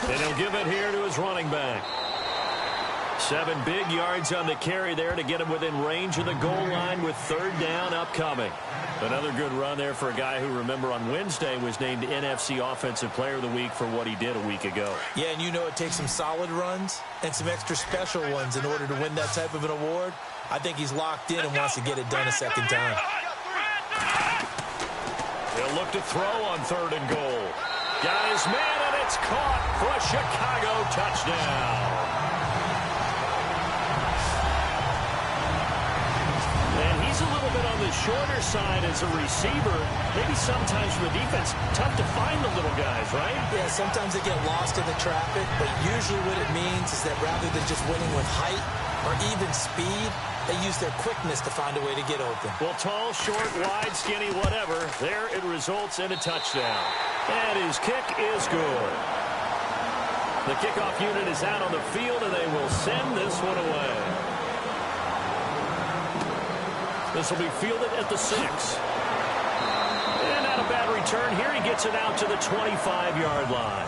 And he'll give it here to his running back. 7 big yards on the carry there to get him within range of the goal line with third down upcoming. Another good run there for a guy who, remember, on Wednesday was named NFC Offensive Player of the Week for what he did a week ago. Yeah, and you know it takes some solid runs and some extra special ones in order to win that type of an award. I think he's locked in and wants to get it done a second time. He'll look to throw on third and goal. Got his man, and it's caught for a Chicago touchdown. A little bit on the shorter side as a receiver. Maybe sometimes for the defense, tough to find the little guys, right? Yeah, sometimes they get lost in the traffic, but usually what it means is that rather than just winning with height or even speed, they use their quickness to find a way to get open. Well, tall, short, wide, skinny, whatever, there it results in a touchdown. And his kick is good. The kickoff unit is out on the field, and they will send this one away. This will be fielded at the 6. And not a bad return here. He gets it out to the 25-yard line.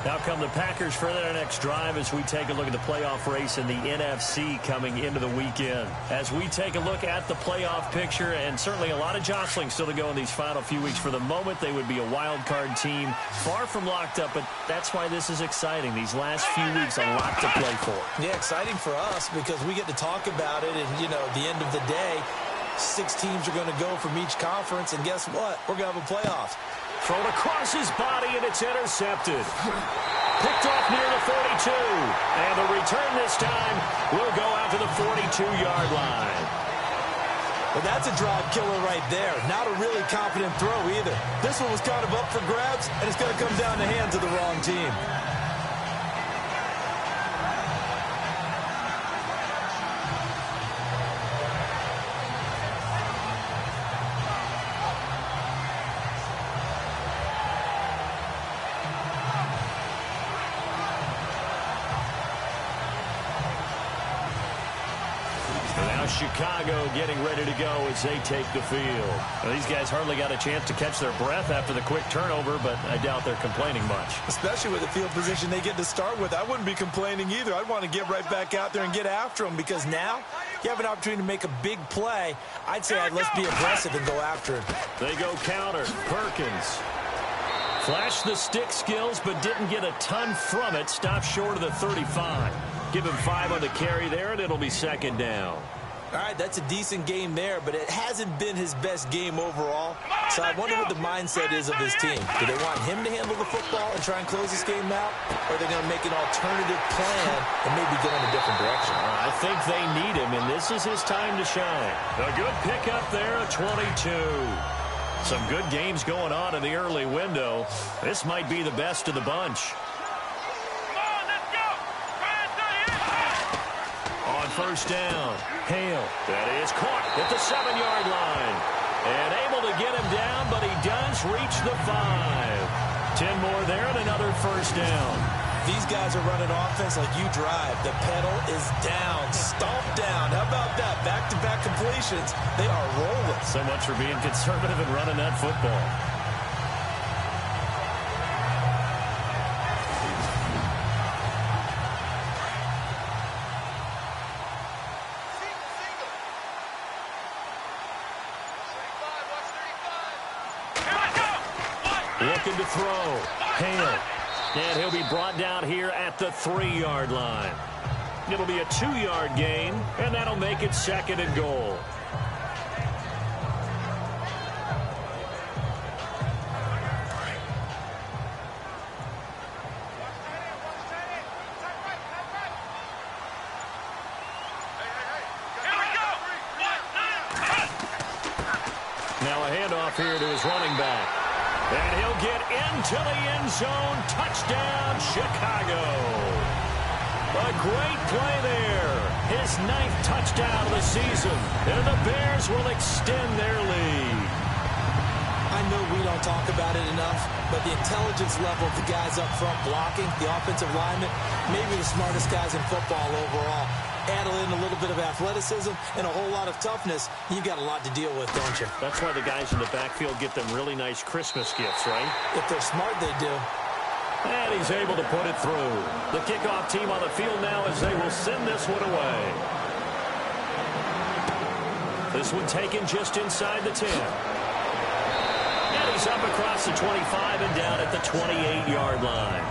Now come the Packers for their next drive as we take a look at the playoff race in the NFC coming into the weekend. As we take a look at the playoff picture, and certainly a lot of jostling still to go in these final few weeks. For the moment, they would be a wild card team, far from locked up, but that's why this is exciting. These last few weeks, a lot to play for. Yeah, exciting for us because we get to talk about it, and, you know, at the end of the day, 6 teams are going to go from each conference, and guess what? We're going to have a playoff. Thrown across his body, and it's intercepted. Picked off near the 42. And the return this time will go out to the 42-yard line. Well, that's a drive killer right there. Not a really confident throw either. This one was kind of up for grabs, and it's going to come down the hands of the wrong team. Chicago getting ready to go as they take the field. Well, these guys hardly got a chance to catch their breath after the quick turnover, but I doubt they're complaining much. Especially with the field position they get to start with. I wouldn't be complaining either. I'd want to get right back out there and get after them because now you have an opportunity to make a big play. I'd say let's be aggressive and go after it. They go counter. Perkins. Flashed the stick skills, but didn't get a ton from it. Stopped short of the 35. Give him 5 on the carry there, and it'll be second down. All right, that's a decent game there, but it hasn't been his best game overall. So I wonder what the mindset is of his team. Do they want him to handle the football and try and close this game out? Or are they going to make an alternative plan and maybe go in a different direction? I think they need him, and this is his time to shine. A good pickup there, a 22. Some good games going on in the early window. This might be the best of the bunch. On first down, Hale. That is caught at the 7-yard line. And able to get him down, but he does reach the 5. 10 more there and another first down. These guys are running offense like you drive. The pedal is down, stomped down. How about that? Back-to-back completions. They are rolling. So much for being conservative and running that football. Looking to throw. Hale. And he'll be brought down here at the 3-yard line. It'll be a 2-yard gain, and that'll make it 2nd and goal. Now a handoff here to his running back. And he'll get into the end zone. Touchdown, Chicago. A great play there. His 9th touchdown of the season. And the Bears will extend their lead. I know we don't talk about it enough, but the intelligence level of the guys up front blocking, the offensive linemen, maybe the smartest guys in football overall. Add in a little bit of athleticism and a whole lot of toughness, you've got a lot to deal with, don't you? That's why the guys in the backfield get them really nice Christmas gifts, right? If they're smart, they do. And he's able to put it through. The kickoff team on the field now as they will send this one away. This one taken just inside the 10. And he's up across the 25 and down at the 28-yard line.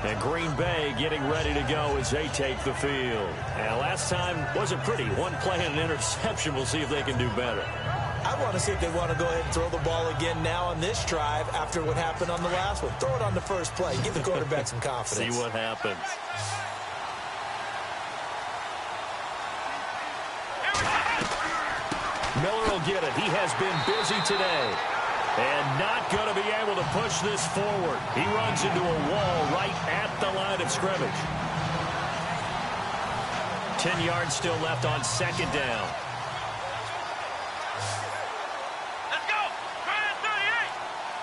And Green Bay getting ready to go as they take the field. And last time wasn't pretty. One play and an interception. We'll see if they can do better. I want to see if they want to go ahead and throw the ball again now on this drive after what happened on the last one. Throw it on the first play. Give the quarterback some confidence. See what happens. Miller will get it. He has been busy today. And not going to be able to push this forward. He runs into a wall right at the line of scrimmage. 10 yards still left on 2nd down. Let's go! Try it 38!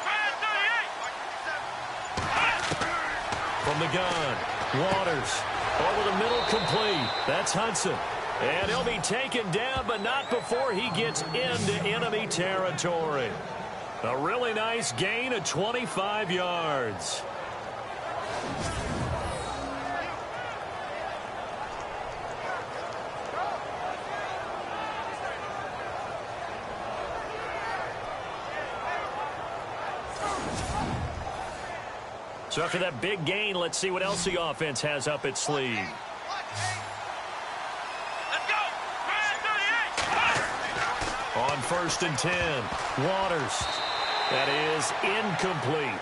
Try it 38! From the gun, Waters. Over the middle, complete. That's Hudson. And he'll be taken down, but not before he gets into enemy territory. A really nice gain of 25 yards. So after that big gain, let's see what else the offense has up its sleeve. Let's go! Try it 38! On 1st and 10, Waters. That is incomplete.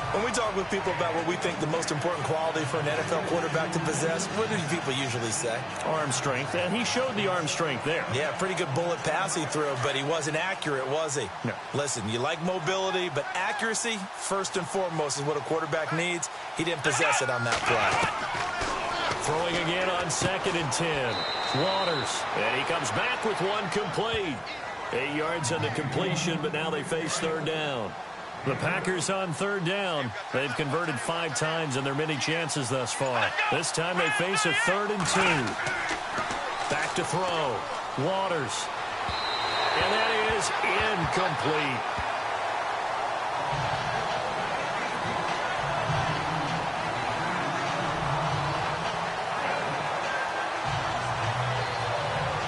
When we talk with people about what we think the most important quality for an NFL quarterback to possess, what do people usually say? Arm strength, and he showed the arm strength there. Yeah, pretty good bullet pass he threw, but he wasn't accurate, was he? No. Listen, you like mobility, but accuracy, first and foremost, is what a quarterback needs. He didn't possess it on that play. Throwing again on 2nd and 10. Waters, and he comes back with one complete. 8 yards on the completion, but now they face 3rd down. The Packers on 3rd down. They've converted 5 times in their many chances thus far. This time they face a 3rd and 2. Back to throw. Waters. And that is incomplete.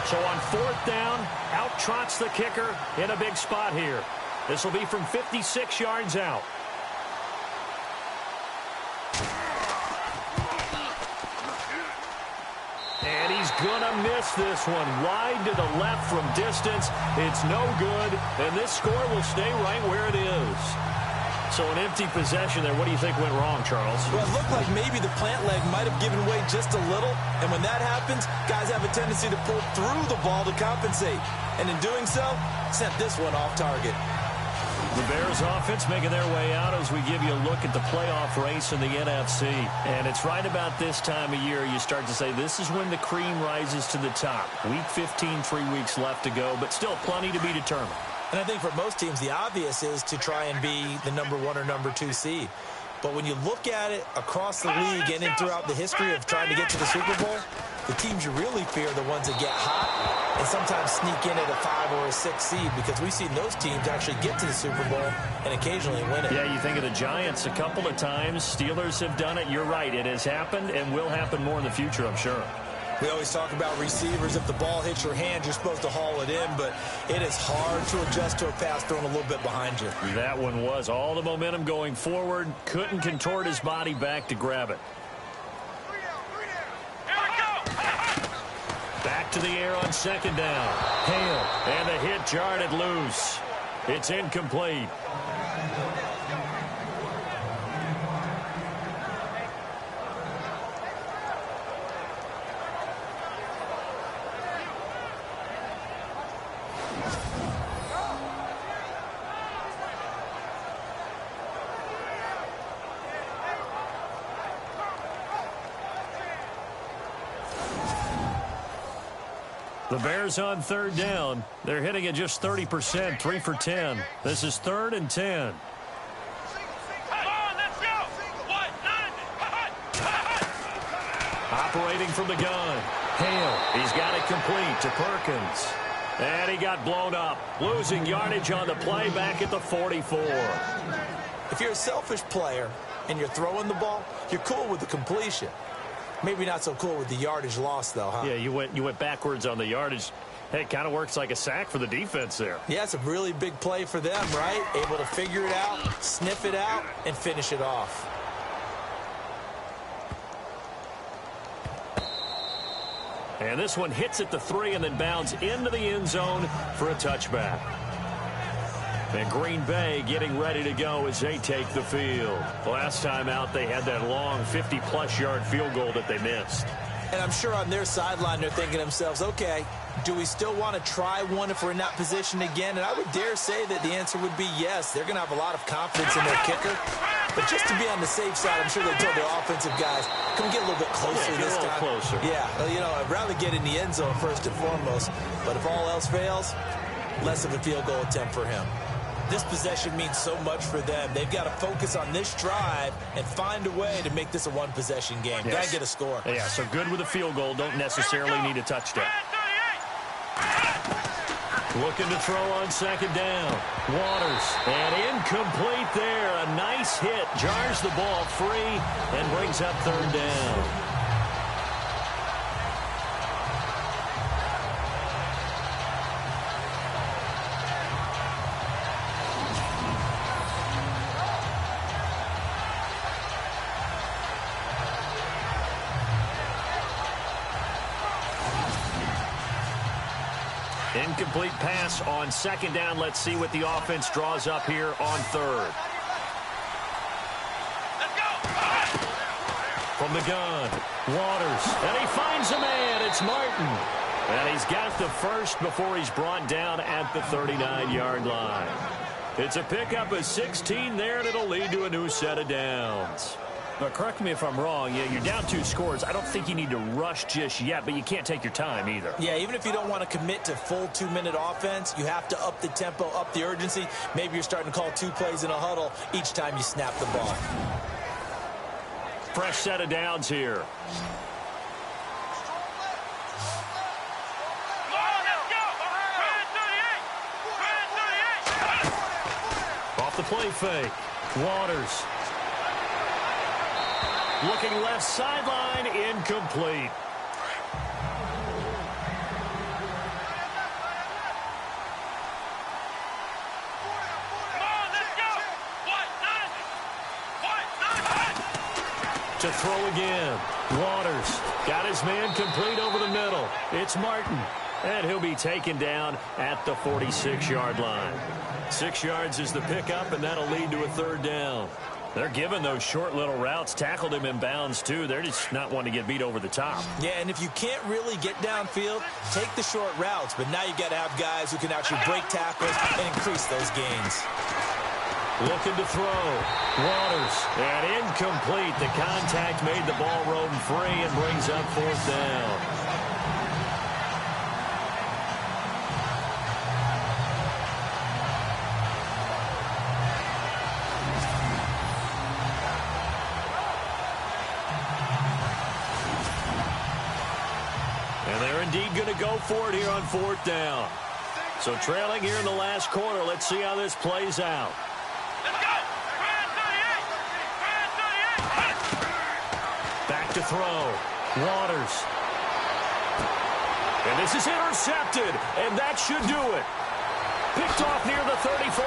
So on 4th down, out trots the kicker in a big spot here. This will be from 56 yards out. And he's going to miss this one. Wide to the left from distance. It's no good, and this score will stay right where it is. So an empty possession there. What do you think went wrong, Charles? Well, it looked like maybe the plant leg might have given way just a little. And when that happens, guys have a tendency to pull through the ball to compensate. And in doing so, sent this one off target. The Bears offense making their way out as we give you a look at the playoff race in the NFC. And it's right about this time of year you start to say this is when the cream rises to the top. Week 15, 3 weeks left to go, but still plenty to be determined. And I think for most teams, the obvious is to try and be the number 1 or number 2 seed. But when you look at it across the league and throughout the history of trying to get to the Super Bowl, the teams you really fear are the ones that get hot and sometimes sneak in at a 5 or a 6 seed, because we've seen those teams actually get to the Super Bowl and occasionally win it. Yeah, you think of the Giants a couple of times. Steelers have done it. You're right. It has happened and will happen more in the future, I'm sure. We always talk about receivers. If the ball hits your hand, you're supposed to haul it in, but it is hard to adjust to a pass thrown a little bit behind you. That one was all the momentum going forward. Couldn't contort his body back to grab it. Back to the air on second down. Hale, and the hit jarred it loose. It's incomplete. The Bears on third down. They're hitting it just 30%, 3 for 10. This is 3rd and 10. Operating from the gun. Hale, he's got it complete to Perkins. And he got blown up. Losing yardage on the play back at the 44. If you're a selfish player and you're throwing the ball, you're cool with the completion. Maybe not so cool with the yardage loss, though, huh? Yeah, you went backwards on the yardage. Hey, it kind of works like a sack for the defense there. Yeah, it's a really big play for them, right? Able to figure it out, sniff it out, and finish it off. And this one hits at the 3 and then bounds into the end zone for a touchback. And Green Bay getting ready to go as they take the field. Last time out, they had that long 50-plus yard field goal that they missed. And I'm sure on their sideline, they're thinking to themselves, okay, do we still want to try one if we're in that position again? And I would dare say that the answer would be yes. They're going to have a lot of confidence in their kicker. But just to be on the safe side, I'm sure they told their offensive guys, can we get a little bit closer this time? A little closer. Yeah, you know, I'd rather get in the end zone first and foremost. But if all else fails, less of a field goal attempt for him. This possession means so much for them. They've got to focus on this drive and find a way to make this a one-possession game. Yes. Got to get a score. Yeah, so good with a field goal. Don't necessarily need a touchdown. Looking to throw on second down. Waters, and incomplete there. A nice hit. Jars the ball free and brings up third down. Incomplete pass on second down. Let's see what the offense draws up here on third. From the gun, Waters, and he finds a man. It's Martin. And he's got the first before he's brought down at the 39-yard line. It's a pickup of 16 there, and it'll lead to a new set of downs. Now, correct me if I'm wrong. Yeah, you're down 2 scores. I don't think you need to rush just yet, but you can't take your time either. Yeah, even if you don't want to commit to full 2-minute offense, you have to up the tempo, up the urgency. Maybe you're starting to call 2 plays in a huddle each time you snap the ball. Fresh set of downs here. Off the play fake. Waters. Looking left sideline, incomplete. To throw again. Waters got his man complete over the middle. It's Martin. And he'll be taken down at the 46-yard line. 6 yards is the pickup, and that'll lead to a third down. They're giving those short little routes. Tackled him in bounds, too. They're just not wanting to get beat over the top. Yeah, and if you can't really get downfield, take the short routes. But now you've got to have guys who can actually break tackles and increase those gains. Looking to throw. Waters. And incomplete. The contact made the ball roam free and brings up 4th down. And they're indeed going to go for it here on 4th down. So trailing here in the last quarter. Let's see how this plays out. Let's go! Back to throw. Waters. And this is intercepted. And that should do it. Picked off near the 34.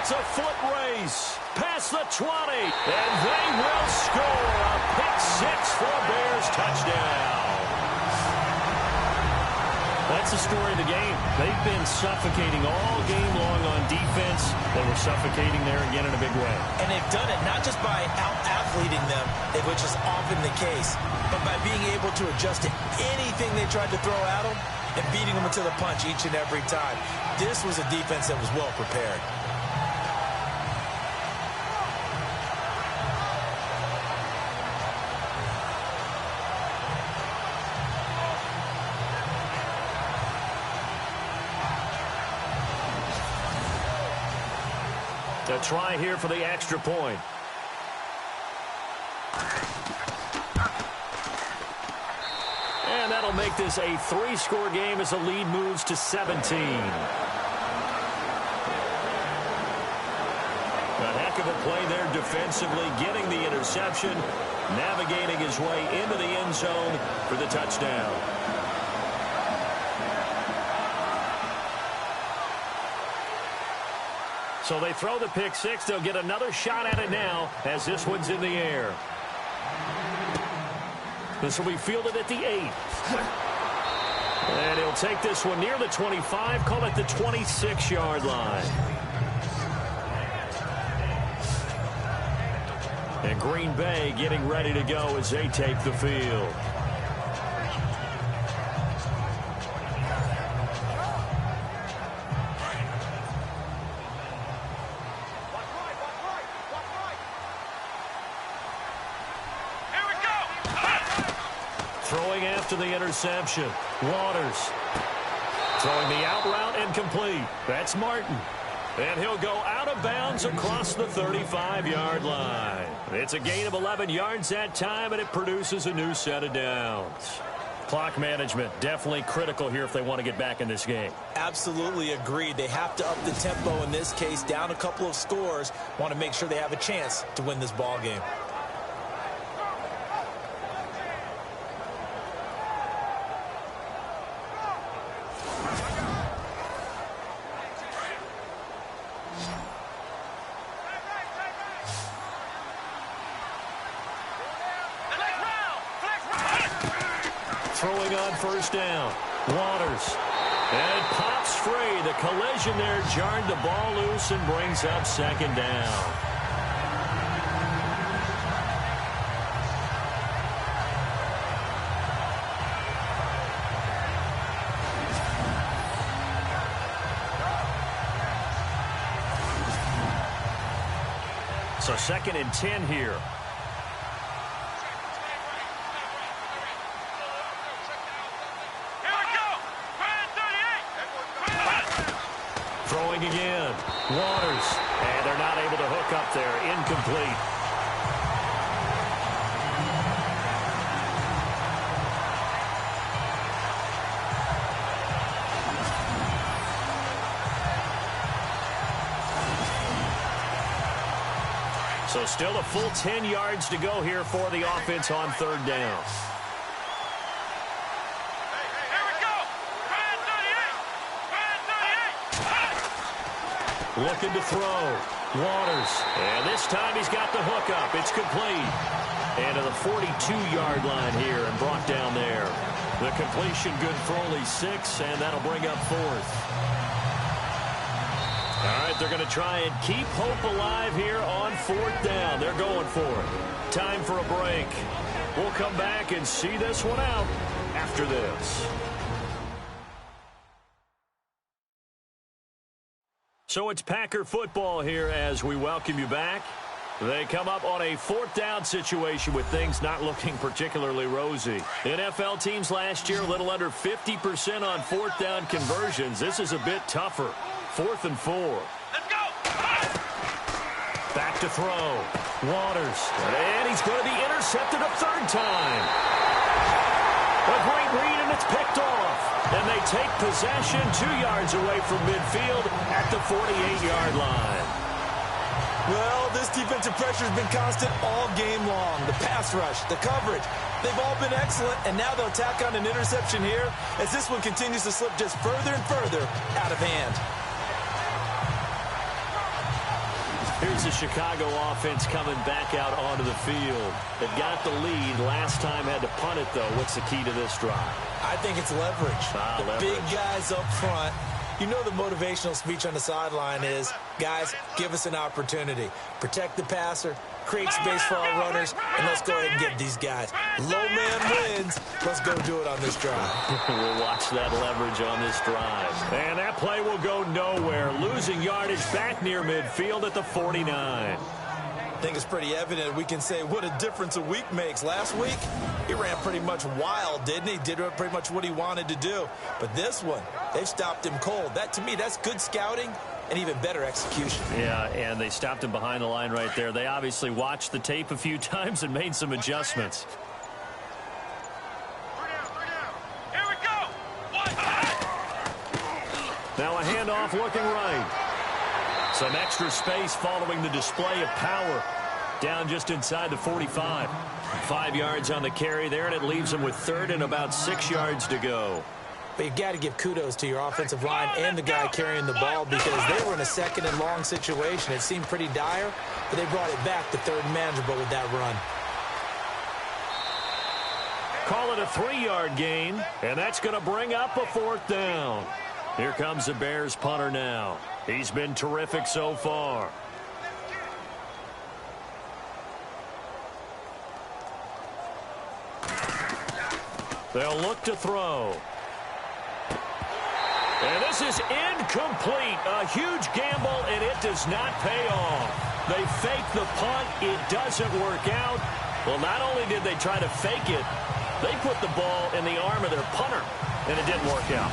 It's a foot race. Past the 20. And they will score. A pick 6 for a Bears touchdown. That's the story of the game. They've been suffocating all game long on defense. They were suffocating there again in a big way. And they've done it not just by out-athleting them, which is often the case, but by being able to adjust to anything they tried to throw at them and beating them into the punch each and every time. This was a defense that was well prepared. A try here for the extra point. And that'll make this a 3-score game as the lead moves to 17. A heck of a play there defensively, getting the interception, navigating his way into the end zone for the touchdown. So they throw the pick 6. They'll get another shot at it now as this one's in the air. This will be fielded at the 8. And he'll take this one near the 25, call it the 26-yard line. And Green Bay getting ready to go as they take the field. After the interception, Waters throwing the out route incomplete. That's Martin. And he'll go out of bounds across the 35-yard line. It's a gain of 11 yards that time, and it produces a new set of downs. Clock management definitely critical here if they want to get back in this game. Absolutely agreed. They have to up the tempo in this case, down a couple of scores. Want to make sure they have a chance to win this ball game. Throwing on 1st down. Waters. And it pops free. The collision there jarred the ball loose and brings up 2nd down. So 2nd and 10 here. Throwing again. Waters. And they're not able to hook up there. Incomplete. So still a full 10 yards to go here for the offense on 3rd down. Looking to throw. Waters. And this time he's got the hookup. It's complete. And to the 42-yard line here and brought down there. The completion good for only 6, and that'll bring up 4th. All right, they're going to try and keep hope alive here on 4th down. They're going for it. Time for a break. We'll come back and see this one out after this. So it's Packer football here as we welcome you back. They come up on a 4th down situation with things not looking particularly rosy. NFL teams last year, a little under 50% on 4th down conversions. This is a bit tougher. 4th and 4. Let's go! Back to throw. Waters. And he's going to be intercepted a 3rd time. A great read, and it's picked off. And they take possession 2 yards away from midfield at the 48-yard line. Well, this defensive pressure has been constant all game long. The pass rush, the coverage, they've all been excellent, and now they'll tack on an interception here as this one continues to slip just further and further out of hand. Here's the Chicago offense coming back out onto the field. They've got the lead. Last time had to punt it, though. What's the key to this drive? I think it's leverage. Leverage. Big guys up front. You know the motivational speech on the sideline is, guys, give us an opportunity. Protect the passer, create space for our runners, and let's go ahead and get these guys. Low man wins. Let's go do it on this drive. We'll watch that leverage on this drive. And that play will go nowhere. Losing yardage back near midfield at the 49. I think it's pretty evident. We can say what a difference a week makes. Last week, he ran pretty much wild, didn't he? Did pretty much what he wanted to do. But this one, they've stopped him cold. That, to me, that's good scouting and even better execution. Yeah, and they stopped him behind the line right there. They obviously watched the tape a few times and made some adjustments. Here we go! Now a handoff looking right. Some extra space following the display of power. Down just inside the 45. 5 yards on the carry there, and it leaves them with 3rd and about 6 yards to go. But you've got to give kudos to your offensive line and the guy carrying the ball because they were in a 2nd and long situation. It seemed pretty dire, but they brought it back to 3rd and manageable with that run. Call it a 3-yard gain, and that's going to bring up a 4th down. Here comes the Bears punter now. He's been terrific so far. They'll look to throw. And this is incomplete. A huge gamble, and it does not pay off. They fake the punt. It doesn't work out. Well, not only did they try to fake it, they put the ball in the arm of their punter, and it didn't work out.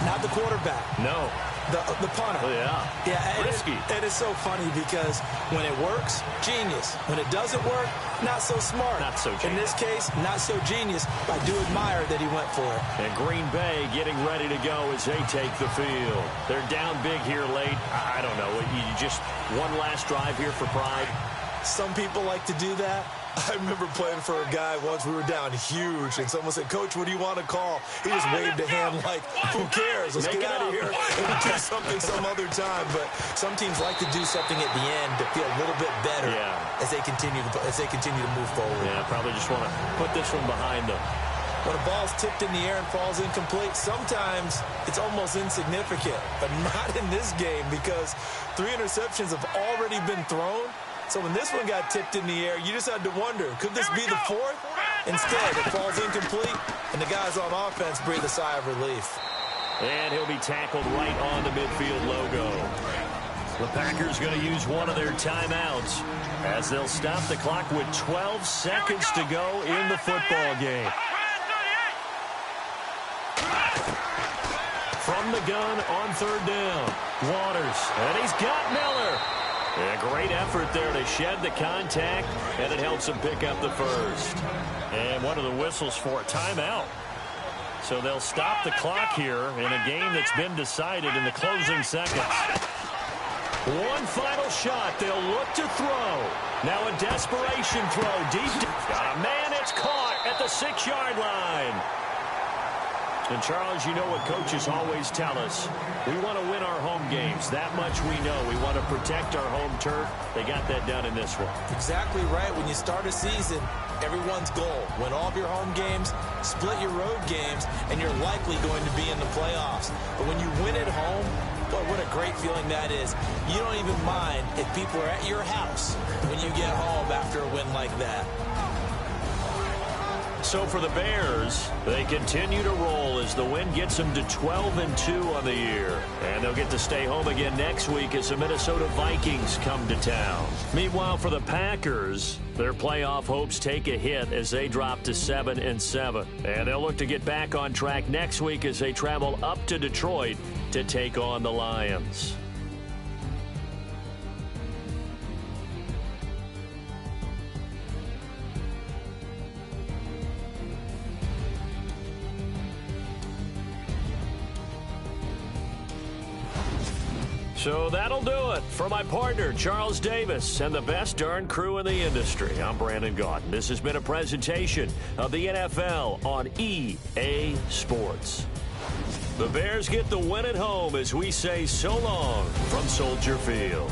Not the quarterback. No. The punter. Oh, yeah. Yeah, risky. It is so funny because when it works, genius. When it doesn't work, not so smart. Not so genius. In this case, not so genius. I do admire that he went for it. And Green Bay getting ready to go as they take the field. They're down big here late. I don't know. You just one last drive here for pride. Some people like to do that. I remember playing for a guy once. We were down huge, and someone said, "Coach, what do you want to call?" He just waved a hand like, "Who cares? Let's get out of here and we'll do something some other time." But some teams like to do something at the end to feel a little bit better as they continue to move forward. Yeah, probably just want to put this one behind them. When a ball's tipped in the air and falls incomplete, sometimes it's almost insignificant, but not in this game because 3 interceptions have already been thrown. So when this one got tipped in the air, you just had to wonder, could this be the 4th? Instead, it falls incomplete, and the guys on offense breathe a sigh of relief. And he'll be tackled right on the midfield logo. The Packers going to use one of their timeouts as they'll stop the clock with 12 seconds to go in the football game. From the gun on 3rd down, Waters, and he's got Miller. A great effort there to shed the contact, and it helps him pick up the 1st. And one of the whistles for a timeout. So they'll stop the clock here in a game that's been decided in the closing seconds. One final shot. They'll look to throw. Now a desperation throw. Deep. Got a man. It's caught at the 6-yard line. And, Charles, you know what coaches always tell us. We want to win our home games. That much we know. We want to protect our home turf. They got that done in this one. Exactly right. When you start a season, everyone's goal. Win all of your home games, split your road games, and you're likely going to be in the playoffs. But when you win at home, boy, what a great feeling that is. You don't even mind if people are at your house when you get home after a win like that. So for the Bears, they continue to roll as the win gets them to 12-2 on the year. And they'll get to stay home again next week as the Minnesota Vikings come to town. Meanwhile, for the Packers, their playoff hopes take a hit as they drop to 7-7. And they'll look to get back on track next week as they travel up to Detroit to take on the Lions. So that'll do it for my partner, Charles Davis, and the best darn crew in the industry. I'm Brandon Gaudin. This has been a presentation of the NFL on EA Sports. The Bears get the win at home as we say so long from Soldier Field.